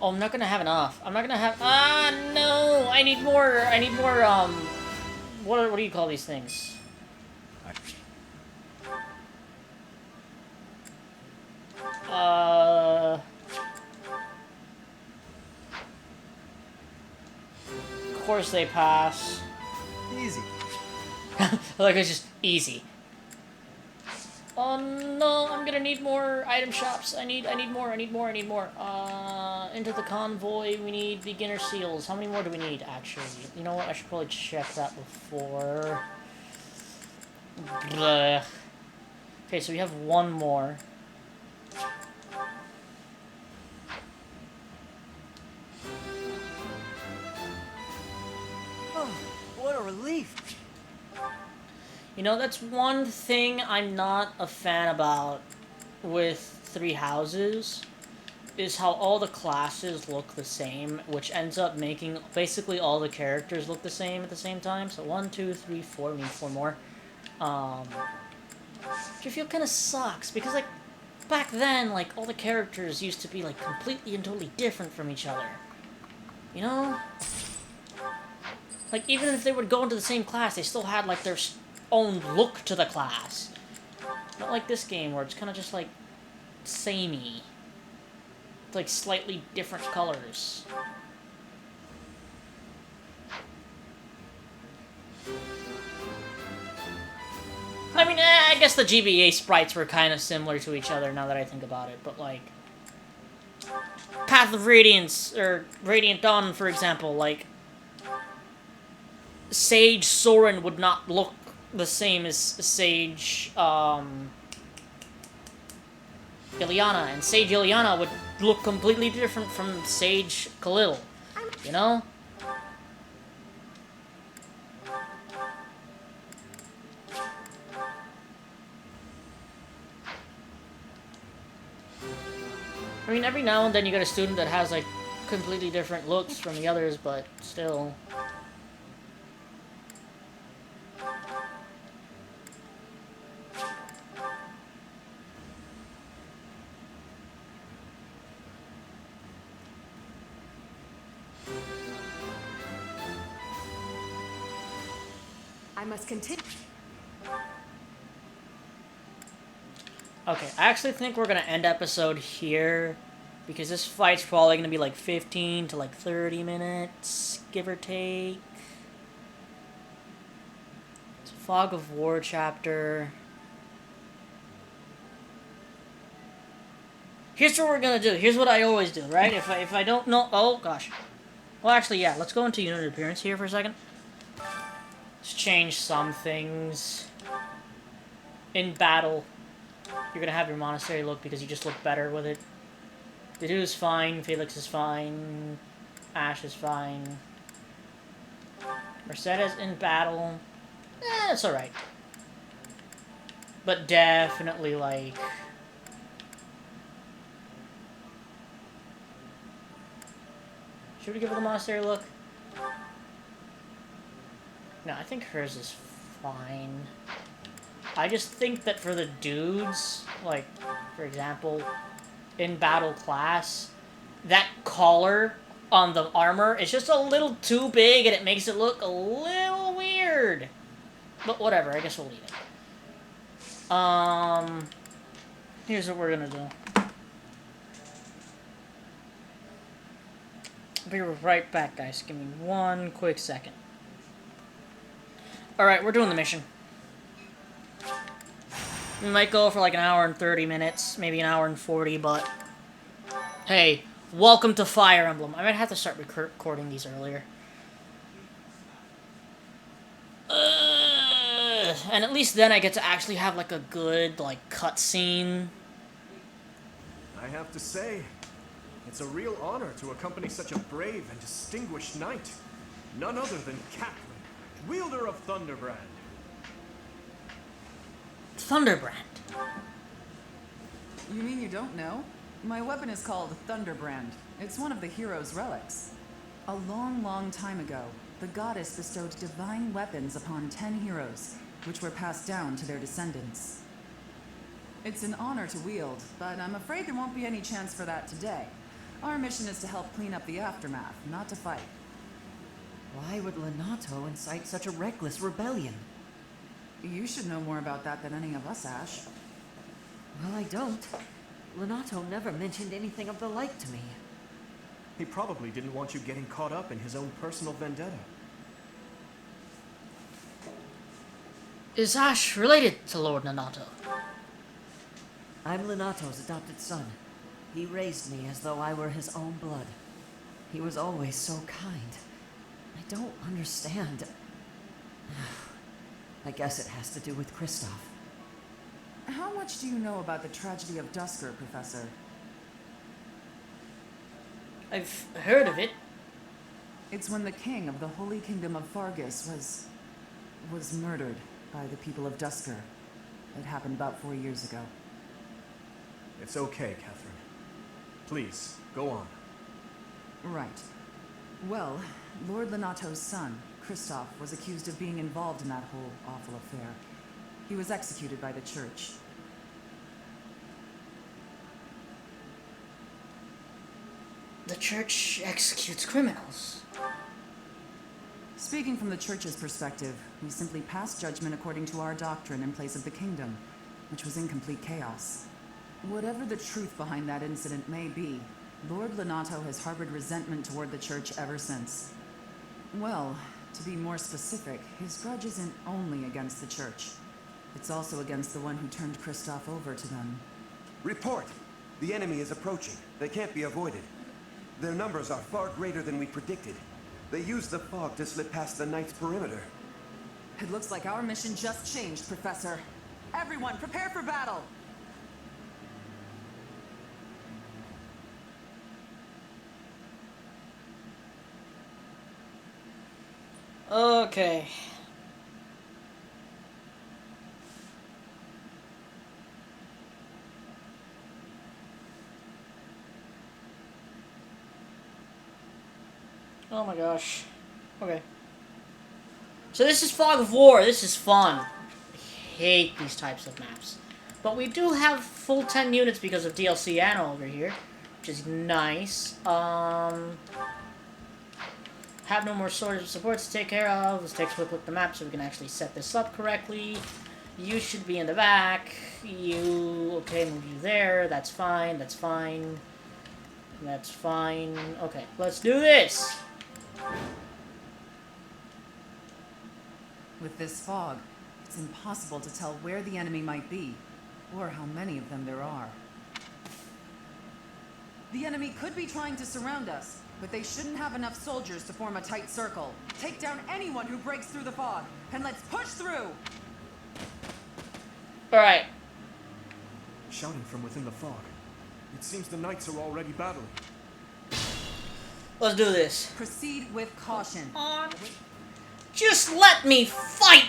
Oh, I'm not gonna have enough. I'm not gonna have. Ah, no! I need more. What do you call these things? Of course they pass. Easy. Like it's just easy. Oh no, I'm gonna need more item shops. I need more. Into the convoy, we need beginner seals. How many more do we need, actually? You know what, I should probably check that before. Blech. Okay, so we have one more. Oh, what a relief. You know, that's one thing I'm not a fan about with Three Houses, is how all the classes look the same, which ends up making basically all the characters look the same at the same time. So 1, 2, 3, 4, we need 4 more. Which I feel kind of sucks, because, like, back then, like, all the characters used to be, like, completely and totally different from each other. You know? Like, even if they would go into the same class, they still had, like, their own look to the class. Not like this game, where it's kind of just, like, samey. It's, like, slightly different colors. I mean, I guess the GBA sprites were kind of similar to each other, now that I think about it, but, like... Path of Radiance, or Radiant Dawn, for example, like... Sage Soren would not look the same as Sage, Ilyana, and Sage Ilyana would look completely different from Sage Khalil, you know? I mean, every now and then you get a student that has, like, completely different looks from the others, but still... I must continue. Okay, I actually think we're gonna end episode here, because this fight's probably gonna be like 15 to like 30 minutes, give or take. It's a Fog of War chapter. Here's what we're gonna do. Here's what I always do, right? If I don't know... Oh, gosh. Well, actually, yeah. Let's go into unit appearance here for a second. Let's change some things. In battle, you're gonna have your monastery look because you just look better with it. Dedu's fine. Felix is fine. Ash is fine. Mercedes in battle. It's alright. But definitely, like... Should we give her the monastery look? No, I think hers is fine. I just think that for the dudes, like, for example, in battle class, that collar on the armor is just a little too big and it makes it look a little weird. But whatever, I guess we'll leave it. Here's what we're gonna do. I'll be right back, guys. Give me one quick second. Alright, we're doing the mission. We might go for like an hour and 30 minutes, maybe an hour and 40, but hey, welcome to Fire Emblem. I might have to start recording these earlier. And at least then I get to actually have like a good like cutscene. I have to say, it's a real honor to accompany such a brave and distinguished knight. None other than Catherine, wielder of Thunderbrand. Thunderbrand. You mean you don't know? My weapon is called Thunderbrand. It's one of the hero's relics. A long, long time ago, the goddess bestowed divine weapons upon 10 heroes, which were passed down to their descendants. It's an honor to wield, but I'm afraid there won't be any chance for that today. Our mission is to help clean up the aftermath, not to fight. Why would Lonato incite such a reckless rebellion? You should know more about that than any of us, Ash. Well, I don't. Lonato never mentioned anything of the like to me. He probably didn't want you getting caught up in his own personal vendetta. Is Ash related to Lord Lonato? I'm Lonato's adopted son. He raised me as though I were his own blood. He was always so kind. I don't understand. I guess it has to do with Kristoff. How much do you know about the tragedy of Dusker, Professor? I've heard of it. It's when the king of the Holy Kingdom of Fargus was murdered by the people of Dusker. It happened about 4 years ago. It's okay, Catherine. Please, go on. Right. Well, Lord Lonato's son, Kristoff, was accused of being involved in that whole awful affair. He was executed by the church. The church executes criminals. Speaking from the church's perspective, we simply passed judgment according to our doctrine in place of the kingdom, which was in complete chaos. Whatever the truth behind that incident may be, Lord Lonato has harbored resentment toward the church ever since. Well, to be more specific, his grudge isn't only against the church. It's also against the one who turned Kristoff over to them. Report! The enemy is approaching. They can't be avoided. Their numbers are far greater than we predicted. They used the fog to slip past the Knight's perimeter. It looks like our mission just changed, Professor. Everyone, prepare for battle! Okay. Oh my gosh. Okay. So this is Fog of War. This is fun. I hate these types of maps. But we do have full 10 units because of DLC Anno over here, which is nice. Have no more swords of support to take care of. Let's take a quick look at the map so we can actually set this up correctly. You should be in the back. You... Okay, move you there. That's fine. That's fine. That's fine. Okay, let's do this! With this fog, it's impossible to tell where the enemy might be, or how many of them there are. The enemy could be trying to surround us, but they shouldn't have enough soldiers to form a tight circle. Take down anyone who breaks through the fog, and let's push through! Alright. Shouting from within the fog. It seems the knights are already battling. Let's do this. Proceed with caution. On. Just let me fight!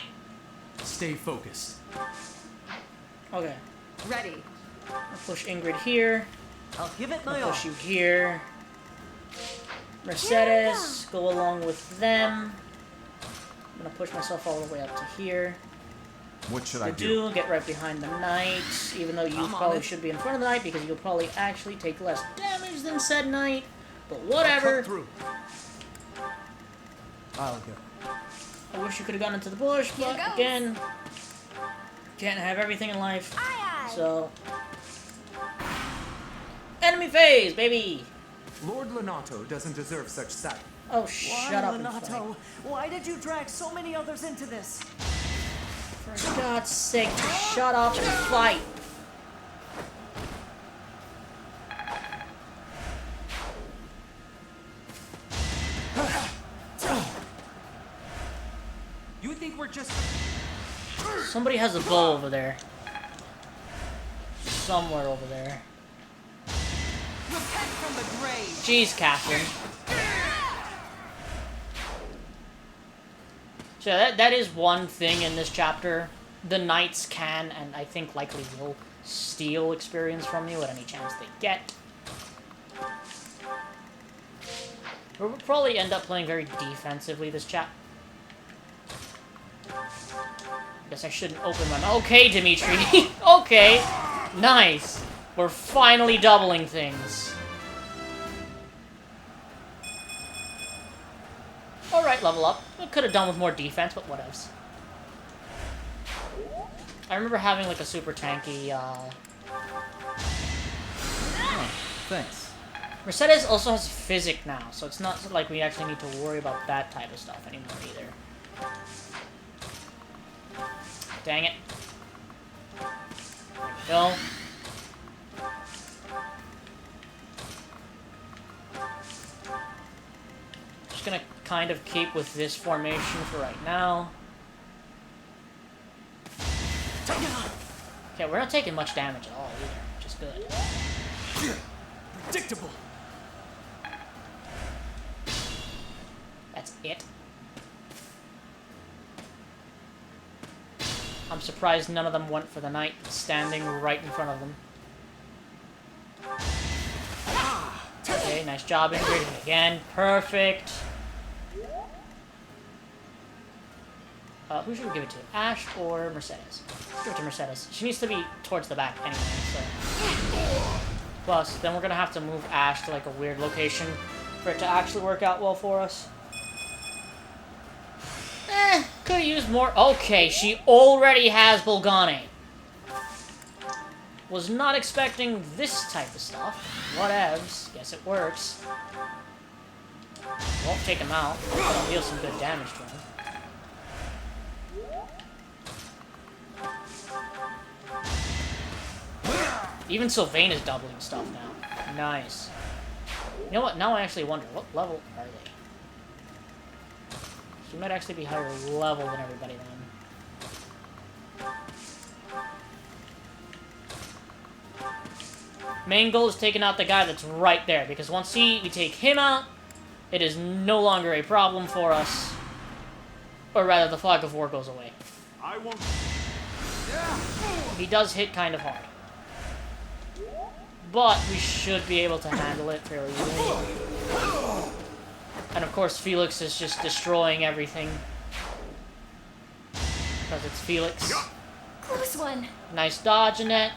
Stay focused. Okay. Ready. I'll push Ingrid here. I'll give it my I'll all. push you here. Mercedes, go along with them. I'm gonna push myself all the way up to here. What should I do? Get right behind the knight, even though you probably should be in front of the knight because you'll probably actually take less damage than said knight. But whatever. Cut through. I'll go. I wish you could have gone into the bush, but again, can't have everything in life. Aye, aye. So, enemy phase, baby. Lord Lonato doesn't deserve such sacrifice. Oh, shut up and fight. Lonato? Why did you drag so many others into this? For For God's sake, just shut up and fight. You think we're just... Somebody has a bow over there. Somewhere over there. Repent from the grave! Jeez, Catherine. So that is one thing in this chapter. The knights can, and I think likely will, steal experience from you at any chance they get. We'll probably end up playing very defensively this chap. Guess I shouldn't open my mouth. Okay, Dimitri. Okay. Nice. We're finally doubling things. Alright, level up. I could have done with more defense, but whatevs. I remember having like a super tanky, Oh, thanks. Mercedes also has physic now, so it's not like we actually need to worry about that type of stuff anymore either. Dang it. There we go. Just gonna kind of keep with this formation for right now. Okay, we're not taking much damage at all either, which is good. Predictable. That's it. I'm surprised none of them went for the knight standing right in front of them. Okay, nice job integrating again. Perfect. Who should we give it to? Ash or Mercedes? Let's give it to Mercedes. She needs to be towards the back anyway, so... Plus, then we're gonna have to move Ash to like a weird location for it to actually work out well for us. Could have used more. Okay, she already has Bolgane. Was not expecting this type of stuff. Whatevs. Guess it works. Won't take him out, but I'll deal some good damage to him. Even Sylvain is doubling stuff now. Nice. You know what? Now I actually wonder, what level are they? She might actually be higher level than everybody then. Main goal is taking out the guy that's right there, because once we take him out, it is no longer a problem for us. Or rather, the fog of war goes away. I won't... He does hit kind of hard. But we should be able to handle it fairly easily. And of course, Felix is just destroying everything. Because it's Felix. Close one. Nice dodge, Annette.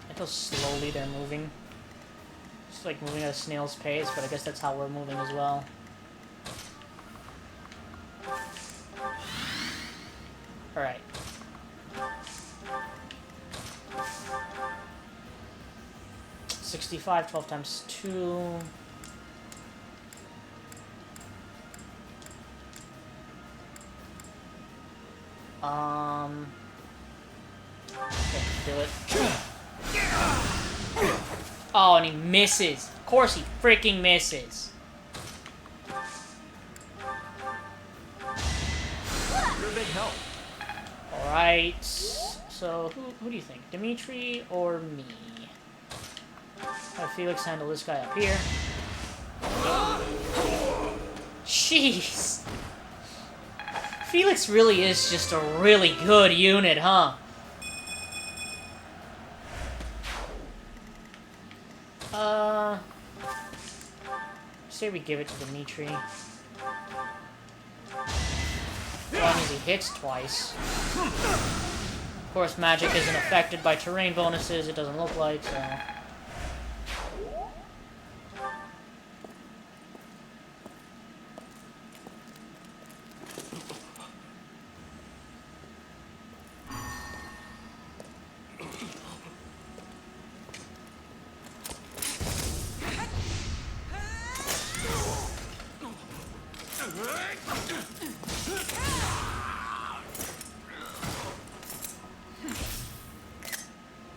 Look how slowly they're moving. Just like moving at a snail's pace, but I guess that's how we're moving as well. Alright. $65, 12 times 2. Okay, do it. Oh, and he misses. Of course he freaking misses. You're a big help. Alright, so who do you think? Dimitri or me? Have Felix handle this guy up here. Jeez! Felix really is just a really good unit, huh? Say we give it to Dimitri. As long as he hits twice. Of course, magic isn't affected by terrain bonuses, it doesn't look like, so...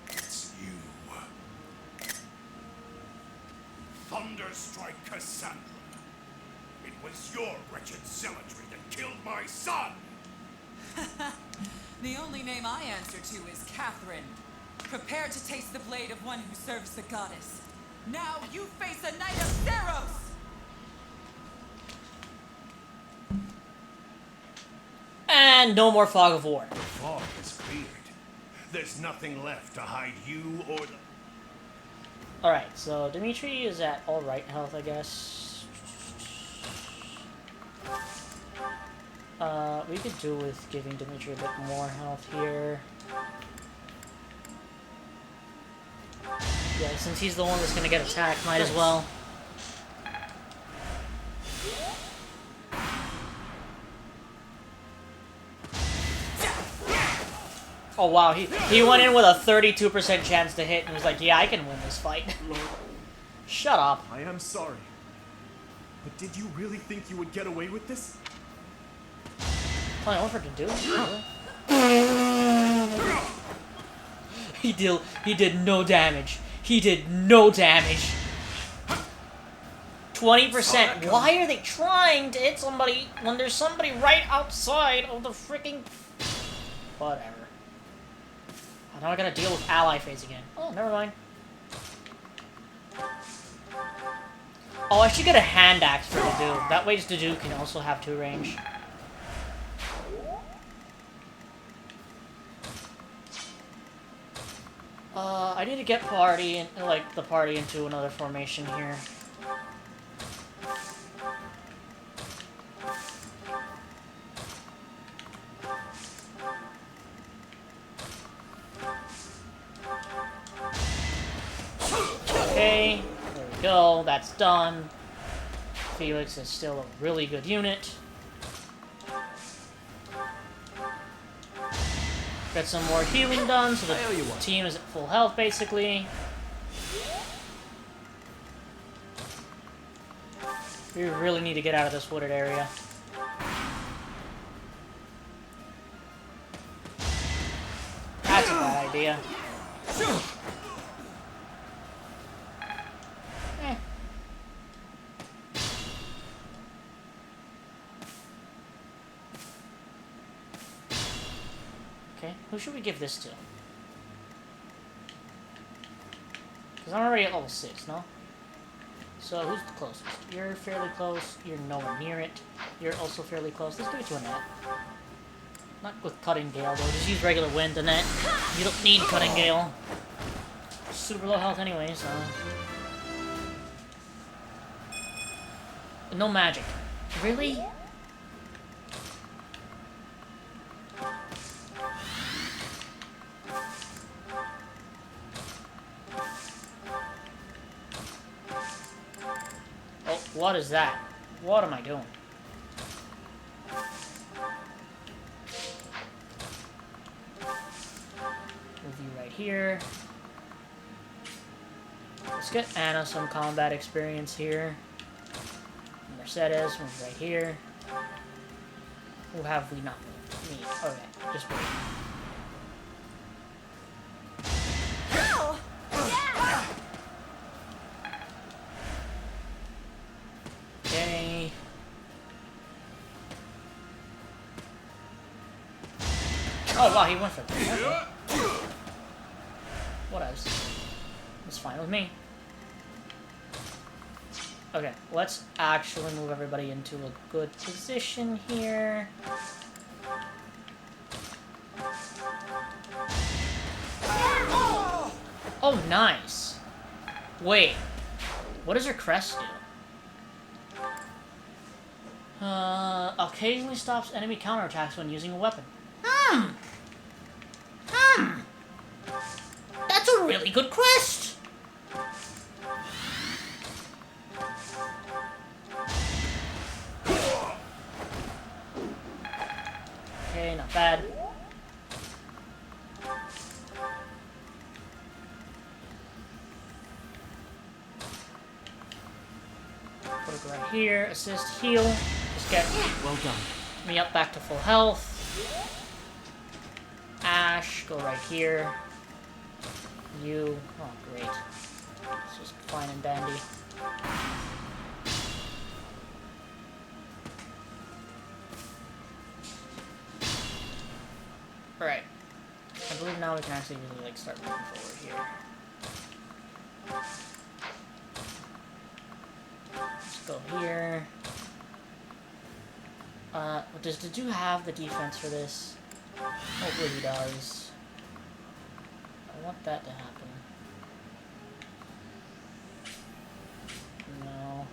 It's you. Thunderstrike Cassandra. It was your wretched zealotry that killed my son! The only name I answer to is Catherine. Prepare to taste the blade of one who serves the goddess. Now you face a knight of Theros! And no more fog of war. The fog is cleared. There's nothing left to hide you or the... Alright, so Dimitri is at alright health, I guess. We could do with giving Dimitri a bit more health here. Yeah, since he's the one that's gonna get attacked, might as well. Oh wow, he went in with a 32% chance to hit and was like, yeah, I can win this fight. Shut up. I am sorry. But did you really think you would get away with this? Oh, I offered to do it. He did no damage. He did no damage. 20%. Why are they trying to hit somebody when there's somebody right outside of the freaking... Whatever. Now I gotta deal with ally phase again. Oh, never mind. Oh, I should get a hand axe for Dedue. That way Dedue can also have 2 range. I need to get the party into another formation here. Okay, there we go, that's done. Felix is still a really good unit. Get some more healing done, so the team is at full health, basically. We really need to get out of this wooded area. That's a bad idea. Who should we give this to? Because I'm already at level 6, no? So who's the closest? You're fairly close. You're nowhere near it. You're also fairly close. Let's give it to Annette. Not with Cutting Gale, though. Just use regular Wind, Annette. You don't need Cutting Gale. Super low health anyway, so... No magic. Really? What is that? What am I doing? Move you right here. Let's get Anna some combat experience here. Mercedes, move right here. Who have we not moved? Me. Okay, just wait. Okay. Oh wow, he went for that. Okay. What else? It's fine with me. Okay, let's actually move everybody into a good position here. Oh, nice. Wait, what does her crest do? Occasionally stops enemy counterattacks when using a weapon. That's a really good quest! Okay, not bad. Put it right here. Assist, heal. Just Just get Well done. me up back to full health. Ash, go right here. You, oh great. It's just fine and dandy. Alright. I believe now we can actually really like start moving forward here. Let's go here. Does the dude have the defense for this? Hopefully he does. I want that to happen. No.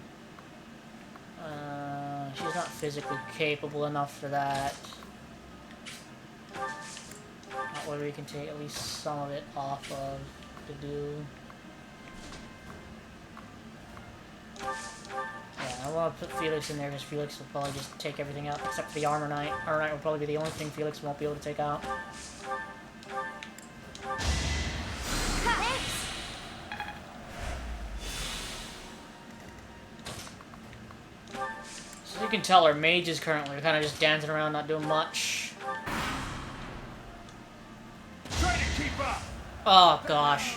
She's not physically capable enough for that. Not whether we can take at least some of it off of the do. Yeah, I want to put Felix in there because Felix will probably just take everything out except for the Armor Knight. Armor Knight will probably be the only thing Felix won't be able to take out. So you can tell our mages currently are kind of just dancing around, not doing much. Try to keep up. Oh gosh.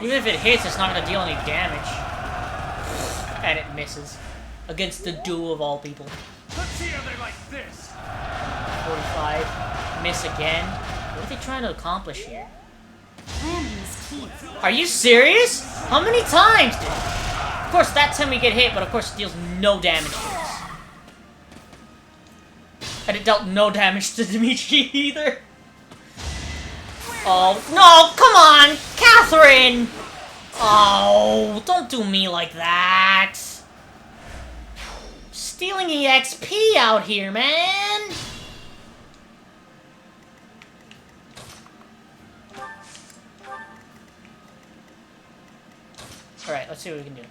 Even if it hits, it's not going to deal any damage. And it misses. Against the duo of all people. Let's see how they like this. 45. Miss again. What are they trying to accomplish here? Landing is key. Are you serious? How many times, dude? Of course, that time we get hit, but of course it deals no damage to us. And it dealt no damage to Dimitri either. Oh, no, come on! Catherine! Oh, don't do me like that. Stealing EXP out here, man! Alright, let's see what we can do.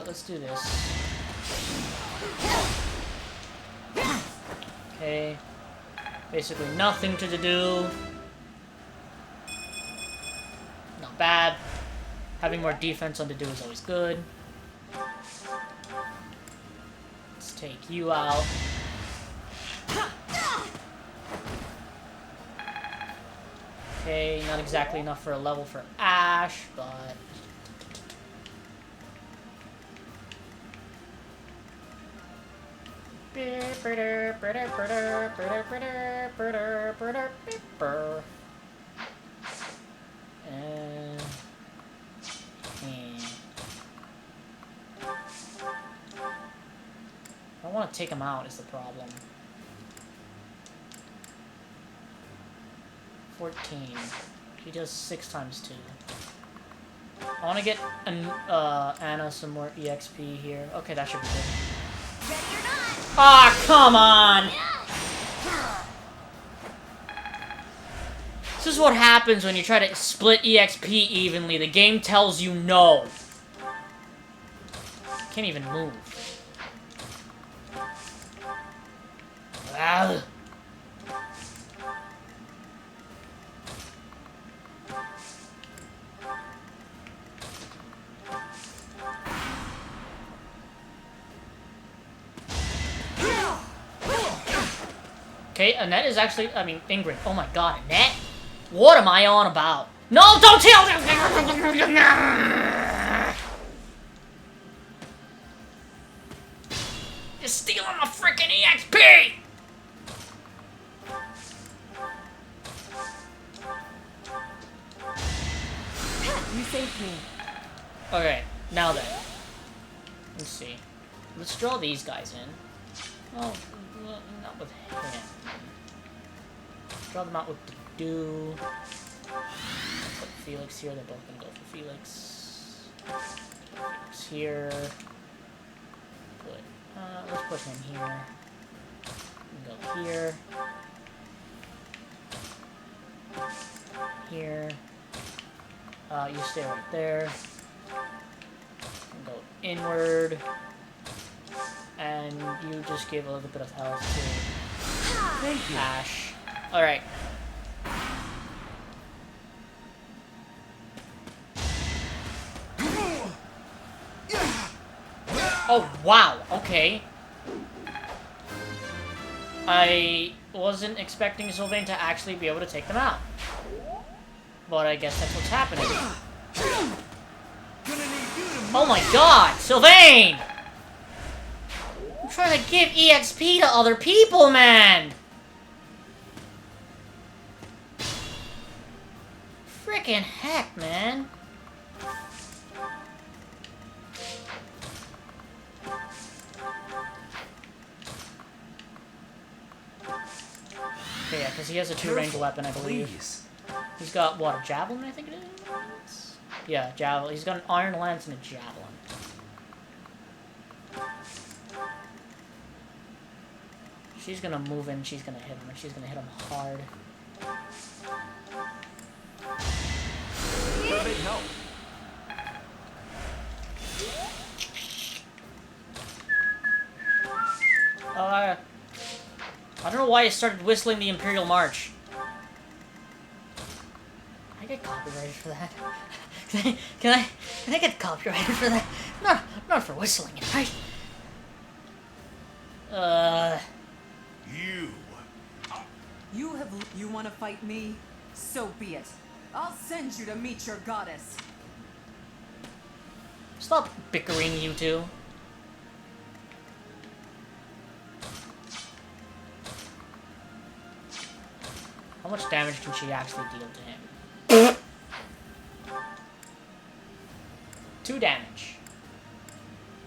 Let's do this. Okay. Basically nothing to do. Not bad. Having more defense on the do is always good. Let's take you out. Okay, not exactly enough for a level for Ash, but... I want to take him out is the problem. 14. He does 6 times 2. I want to get Anna some more EXP here. Okay, that should be good. Ah, come on! This is what happens when you try to split EXP evenly. The game tells you no. Can't even move. Ah. Okay, Annette is actually, I mean, Ingrid. Oh my god, Annette? What am I on about? No, don't tell them! You're stealing my freaking EXP! You saved me. Okay, now then. Let's see. Let's draw these guys in. Oh, well, not with him. Draw them out with the do. Put Felix here. They're both gonna go for Felix. Felix here. Put. Let's put him here. Go here. Here. You stay right there. Go inward. And you just give a little bit of health to Thank you. Ash. Alright. Oh, wow, okay. I wasn't expecting Sylvain to actually be able to take them out. But I guess that's what's happening. Oh my god, Sylvain! I'm trying to give EXP to other people, man! Frickin' heck, man. Okay, yeah, because he has a two-range weapon, I believe. Please. He's got, what, a javelin, I think it is? Yeah, javelin. He's got an iron lance and a javelin. She's gonna move in, she's gonna hit him, and she's gonna hit him hard. Big help. I don't know why I started whistling the Imperial March. I get copyrighted for that. Can I get copyrighted for that? Not for whistling it, right? You want to fight me? So be it. I'll send you to meet your goddess. Stop bickering, you two. How much damage can she actually deal to him? 2 damage.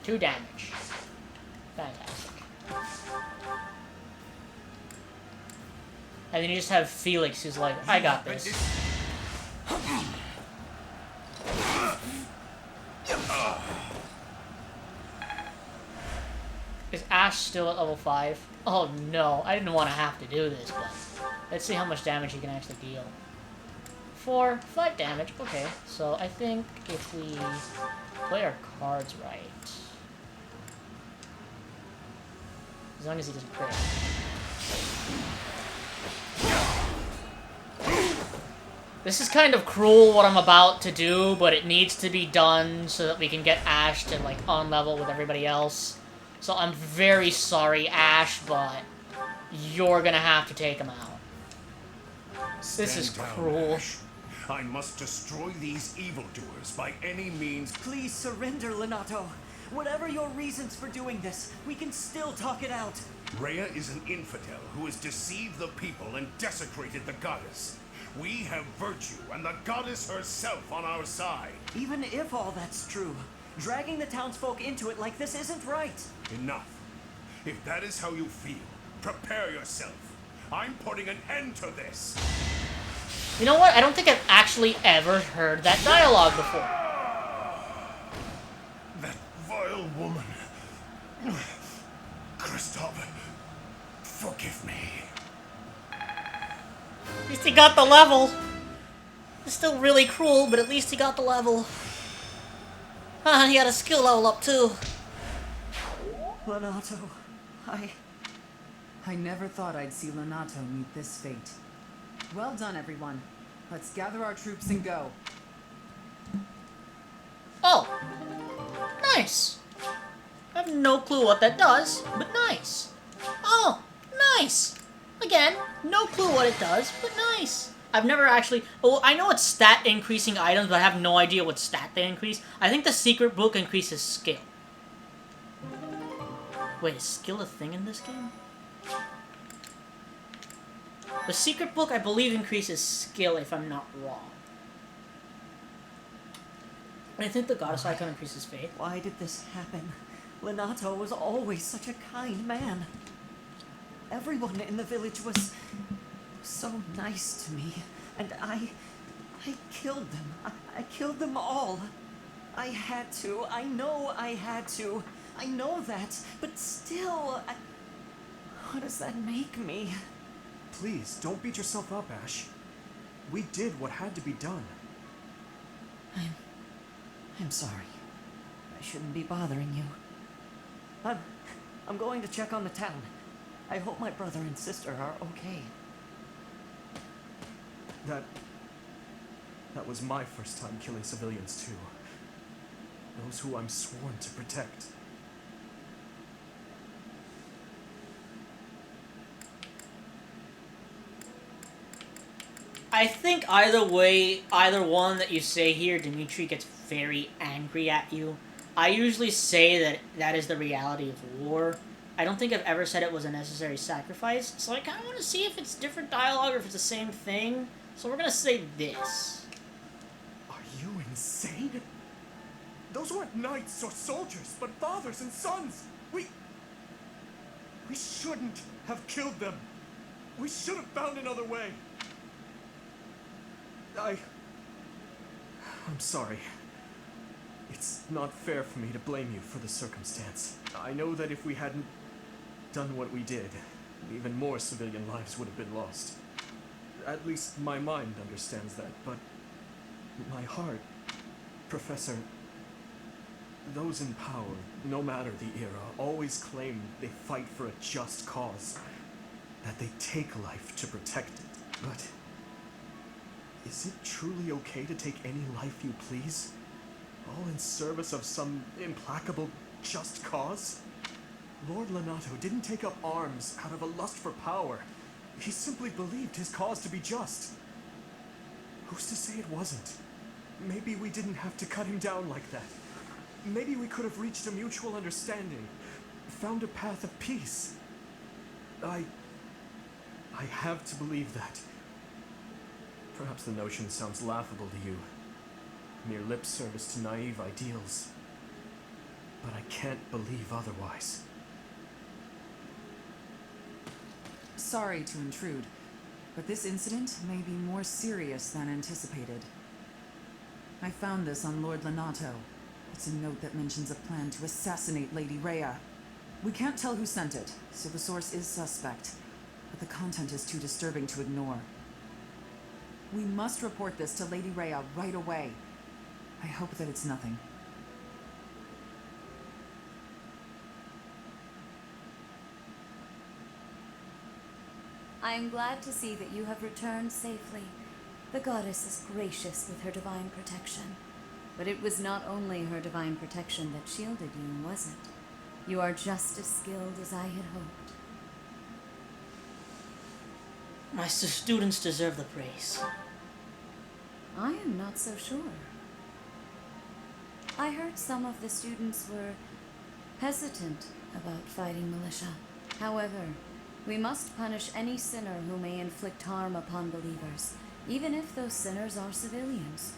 2 damage. Fantastic. And then you just have Felix who's like, I got this. Is Ash still at level 5? Oh no, I didn't want to have to do this, but let's see how much damage he can actually deal. 4, 5 damage, okay. So I think if we play our cards right, as long as he doesn't crit. This is kind of cruel what I'm about to do, but it needs to be done so that we can get Ash to, like, on level with everybody else. So I'm very sorry, Ash, but you're gonna have to take him out. This is cruel. Ash. I must destroy these evildoers by any means. Please surrender, Lonato. Whatever your reasons for doing this, we can still talk it out. Rhea is an infidel who has deceived the people and desecrated the goddess. We have virtue and the goddess herself on our side. Even if all that's true, dragging the townsfolk into it like this isn't right. Enough. If that is how you feel, prepare yourself. I'm putting an end to this. You know what? I don't think I've actually ever heard that dialogue before. That vile woman. Kristoff, forgive me. At least he got the level. It's still really cruel, but at least he got the level. He got a skill level up too. Lonato, I never thought I'd see Lonato meet this fate. Well done, everyone. Let's gather our troops and go. Oh! Nice! I have no clue what that does, but nice. Oh! Nice! Again, no clue what it does, but nice. I've never actually... Oh, I know it's stat increasing items, but I have no idea what stat they increase. I think the secret book increases skill. Wait, is skill a thing in this game? The secret book, I believe, increases skill, if I'm not wrong. And I think the goddess icon increases faith. Why did this happen? Lonato was always such a kind man. Everyone in the village was so nice to me, and I killed them. I killed them all. I had to. I know I had to. I know that, but still, what does that make me? Please, don't beat yourself up, Ash. We did what had to be done. I'm sorry. I shouldn't be bothering you. I'm going to check on the town. I hope my brother and sister are okay. That was my first time killing civilians too. Those who I'm sworn to protect. I think either way, either one that you say here, Dimitri gets very angry at you. I usually say that that is the reality of war. I don't think I've ever said it was a necessary sacrifice, so I kind of want to see if it's different dialogue or if it's the same thing. So we're gonna say this. Are you insane? Those weren't knights or soldiers, but fathers and sons. We shouldn't have killed them. We should have found another way. I'm sorry. It's not fair for me to blame you for the circumstance. I know that if we hadn't done what we did, even more civilian lives would have been lost. At least my mind understands that, but my heart, Professor, those in power, no matter the era, always claim they fight for a just cause, that they take life to protect it. But is it truly okay to take any life you please? All in service of some implacable just cause? Lord Lonato didn't take up arms out of a lust for power. He simply believed his cause to be just. Who's to say it wasn't? Maybe we didn't have to cut him down like that. Maybe we could have reached a mutual understanding, found a path of peace. I have to believe that. Perhaps the notion sounds laughable to you. Mere lip service to naive ideals. But I can't believe otherwise. Sorry to intrude, but this incident may be more serious than anticipated. I found this on Lord Lonato. It's a note that mentions a plan to assassinate Lady Rhea. We can't tell who sent it, so the source is suspect, but the content is too disturbing to ignore. We must report this to Lady Rhea right away. I hope that it's nothing. I am glad to see that you have returned safely. The goddess is gracious with her divine protection. But it was not only her divine protection that shielded you, was it? You are just as skilled as I had hoped. My students deserve the praise. I am not so sure. I heard some of the students were hesitant about fighting militia. However, we must punish any sinner who may inflict harm upon believers, even if those sinners are civilians.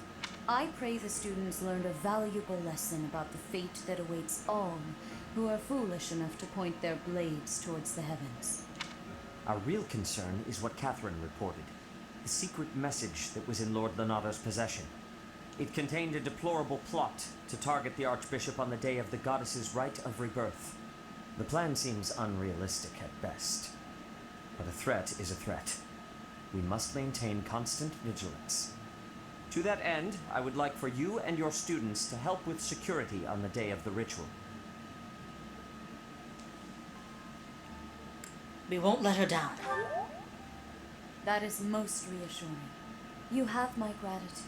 I pray the students learned a valuable lesson about the fate that awaits all who are foolish enough to point their blades towards the heavens. Our real concern is what Catherine reported. The secret message that was in Lord Lonato's possession. It contained a deplorable plot to target the Archbishop on the day of the goddess's rite of rebirth. The plan seems unrealistic at best. But a threat is a threat. We must maintain constant vigilance. To that end, I would like for you and your students to help with security on the day of the ritual. We won't let her down. That is most reassuring. You have my gratitude.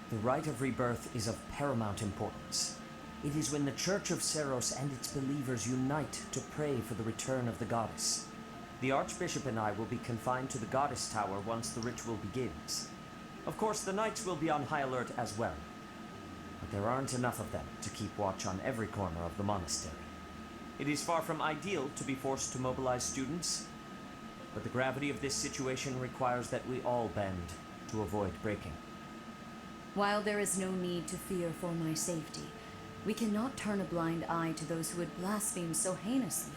The rite of rebirth is of paramount importance. It is when the Church of Seros and its believers unite to pray for the return of the goddess. The Archbishop and I will be confined to the Goddess Tower once the ritual begins. Of course, the knights will be on high alert as well. But there aren't enough of them to keep watch on every corner of the monastery. It is far from ideal to be forced to mobilize students, but the gravity of this situation requires that we all bend to avoid breaking. While there is no need to fear for my safety, we cannot turn a blind eye to those who would blaspheme so heinously.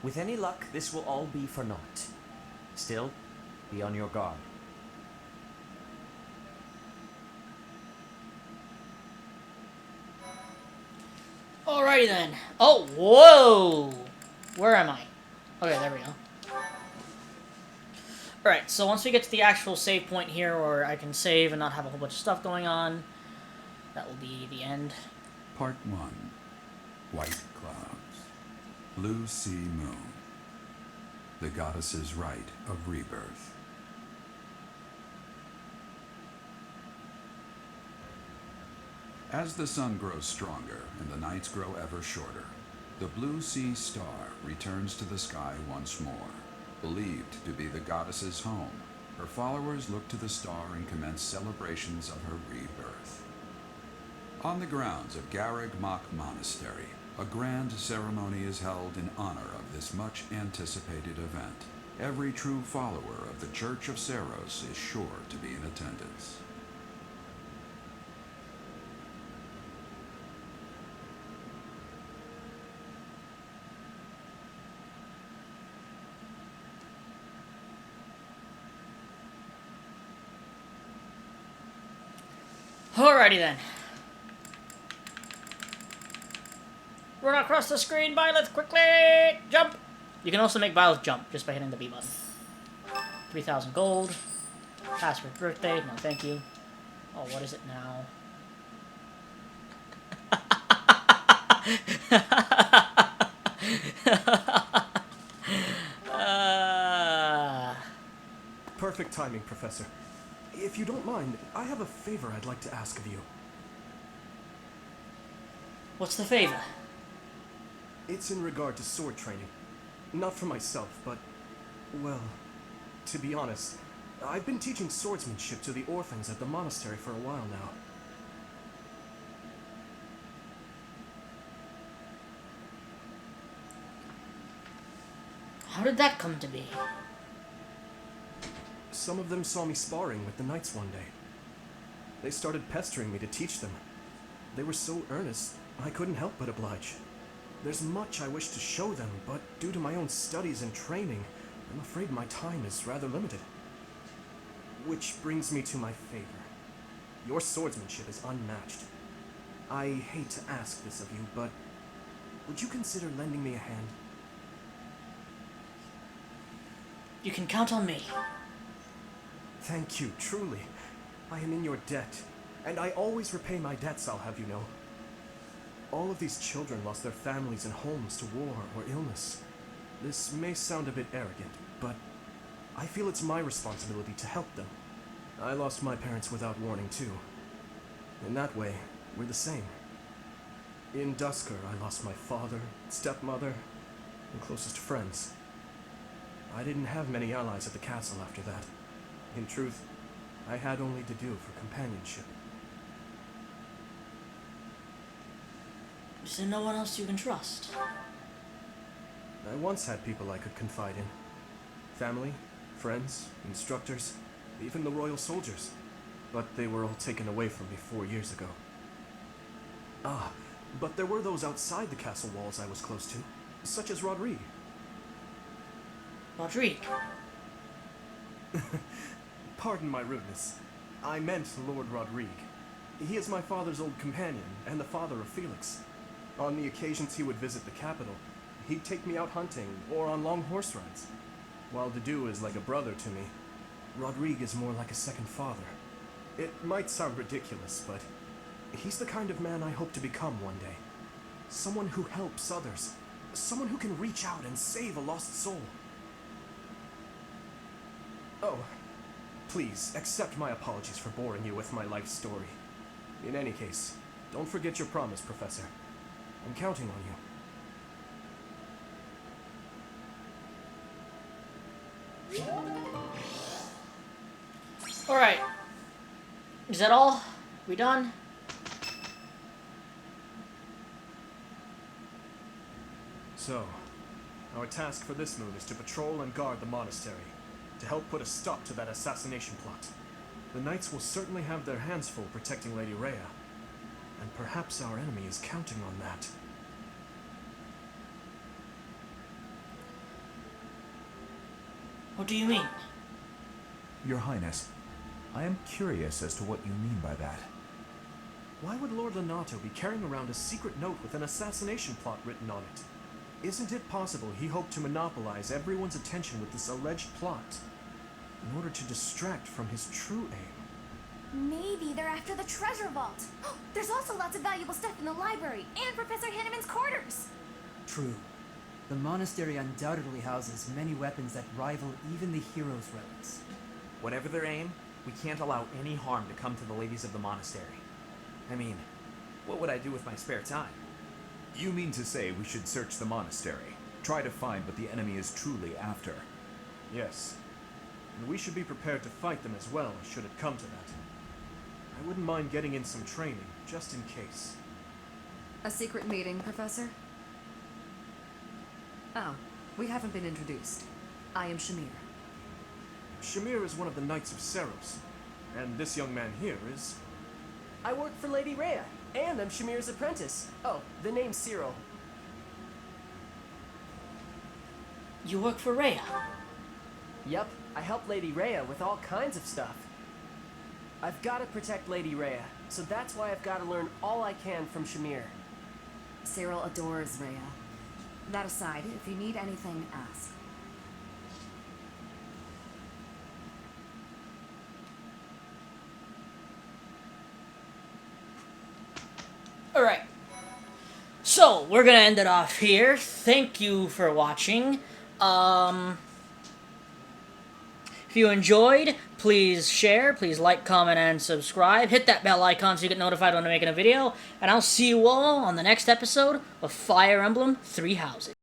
With any luck, this will all be for naught. Still, be on your guard. Alrighty then. Oh, whoa! Where am I? Okay, there we go. Alright, so once we get to the actual save point here where I can save and not have a whole bunch of stuff going on, that will be the end. Part 1. White clouds. Blue sea moon. The goddess's rite of rebirth. As the sun grows stronger and the nights grow ever shorter, the blue sea star returns to the sky once more, believed to be the goddess's home, her followers look to the star and commence celebrations of her rebirth. On the grounds of Garreg Mach Monastery, a grand ceremony is held in honor of this much anticipated event. Every true follower of the Church of Seiros is sure to be in attendance. Alrighty then. Run across the screen, Violet, quickly! Jump! You can also make Violet jump just by hitting the B button. 3,000 gold. Password birthday, no thank you. Oh, what is it now? Perfect timing, Professor. If you don't mind, I have a favor I'd like to ask of you. What's the favor? It's in regard to sword training. Not for myself, but, well, to be honest, I've been teaching swordsmanship to the orphans at the monastery for a while now. How did that come to be? Some of them saw me sparring with the knights one day. They started pestering me to teach them. They were so earnest, I couldn't help but oblige. There's much I wish to show them, but due to my own studies and training, I'm afraid my time is rather limited. Which brings me to my favor. Your swordsmanship is unmatched. I hate to ask this of you, but would you consider lending me a hand? You can count on me. Thank you, truly. I am in your debt, and I always repay my debts, I'll have you know. All of these children lost their families and homes to war or illness. This may sound a bit arrogant, but I feel it's my responsibility to help them. I lost my parents without warning, too. In that way, we're the same. In Dusker, I lost my father, stepmother, and closest friends. I didn't have many allies at the castle after that. In truth, I had only to do for companionship. Is there no one else you can trust? I once had people I could confide in. Family, friends, instructors, even the royal soldiers. But they were all taken away from me 4 years ago. Ah, but there were those outside the castle walls I was close to, such as Rodrigue. Rodrigue? Pardon my rudeness. I meant Lord Rodrigue. He is my father's old companion, and the father of Felix. On the occasions he would visit the capital, he'd take me out hunting, or on long horse rides. While Dedu is like a brother to me, Rodrigue is more like a second father. It might sound ridiculous, but he's the kind of man I hope to become one day. Someone who helps others. Someone who can reach out and save a lost soul. Oh, please, accept my apologies for boring you with my life story. In any case, don't forget your promise, Professor. I'm counting on you. Alright. Is that all? We done? So, our task for this moon is to patrol and guard the monastery, to help put a stop to that assassination plot. The knights will certainly have their hands full protecting Lady Rhea, and perhaps our enemy is counting on that. What do you mean? Your Highness, I am curious as to what you mean by that. Why would Lord Lonato be carrying around a secret note with an assassination plot written on it? Isn't it possible he hoped to monopolize everyone's attention with this alleged plot in order to distract from his true aim? Maybe they're after the treasure vault. There's also lots of valuable stuff in the library and Professor Hanneman's quarters. True. The monastery undoubtedly houses many weapons that rival even the hero's relics. Whatever their aim, we can't allow any harm to come to the ladies of the monastery. I mean, what would I do with my spare time? You mean to say we should search the monastery, try to find what the enemy is truly after? Yes. and we should be prepared to fight them as well, should it come to that. I wouldn't mind getting in some training, just in case. A secret meeting, Professor? Oh, we haven't been introduced. I am Shamir. Shamir is one of the Knights of Seros, and this young man here is... I work for Lady Rhea, and I'm Shamir's apprentice. Oh, the name's Cyril. You work for Rhea? Yep, I help Lady Rhea with all kinds of stuff. I've got to protect Lady Rhea, so that's why I've got to learn all I can from Shamir. Cyril adores Rhea. That aside, if you need anything, ask. Alright. So, we're gonna end it off here. Thank you for watching. If you enjoyed, please share, please like, comment, and subscribe. Hit that bell icon so you get notified when I'm making a video. And I'll see you all on the next episode of Fire Emblem Three Houses.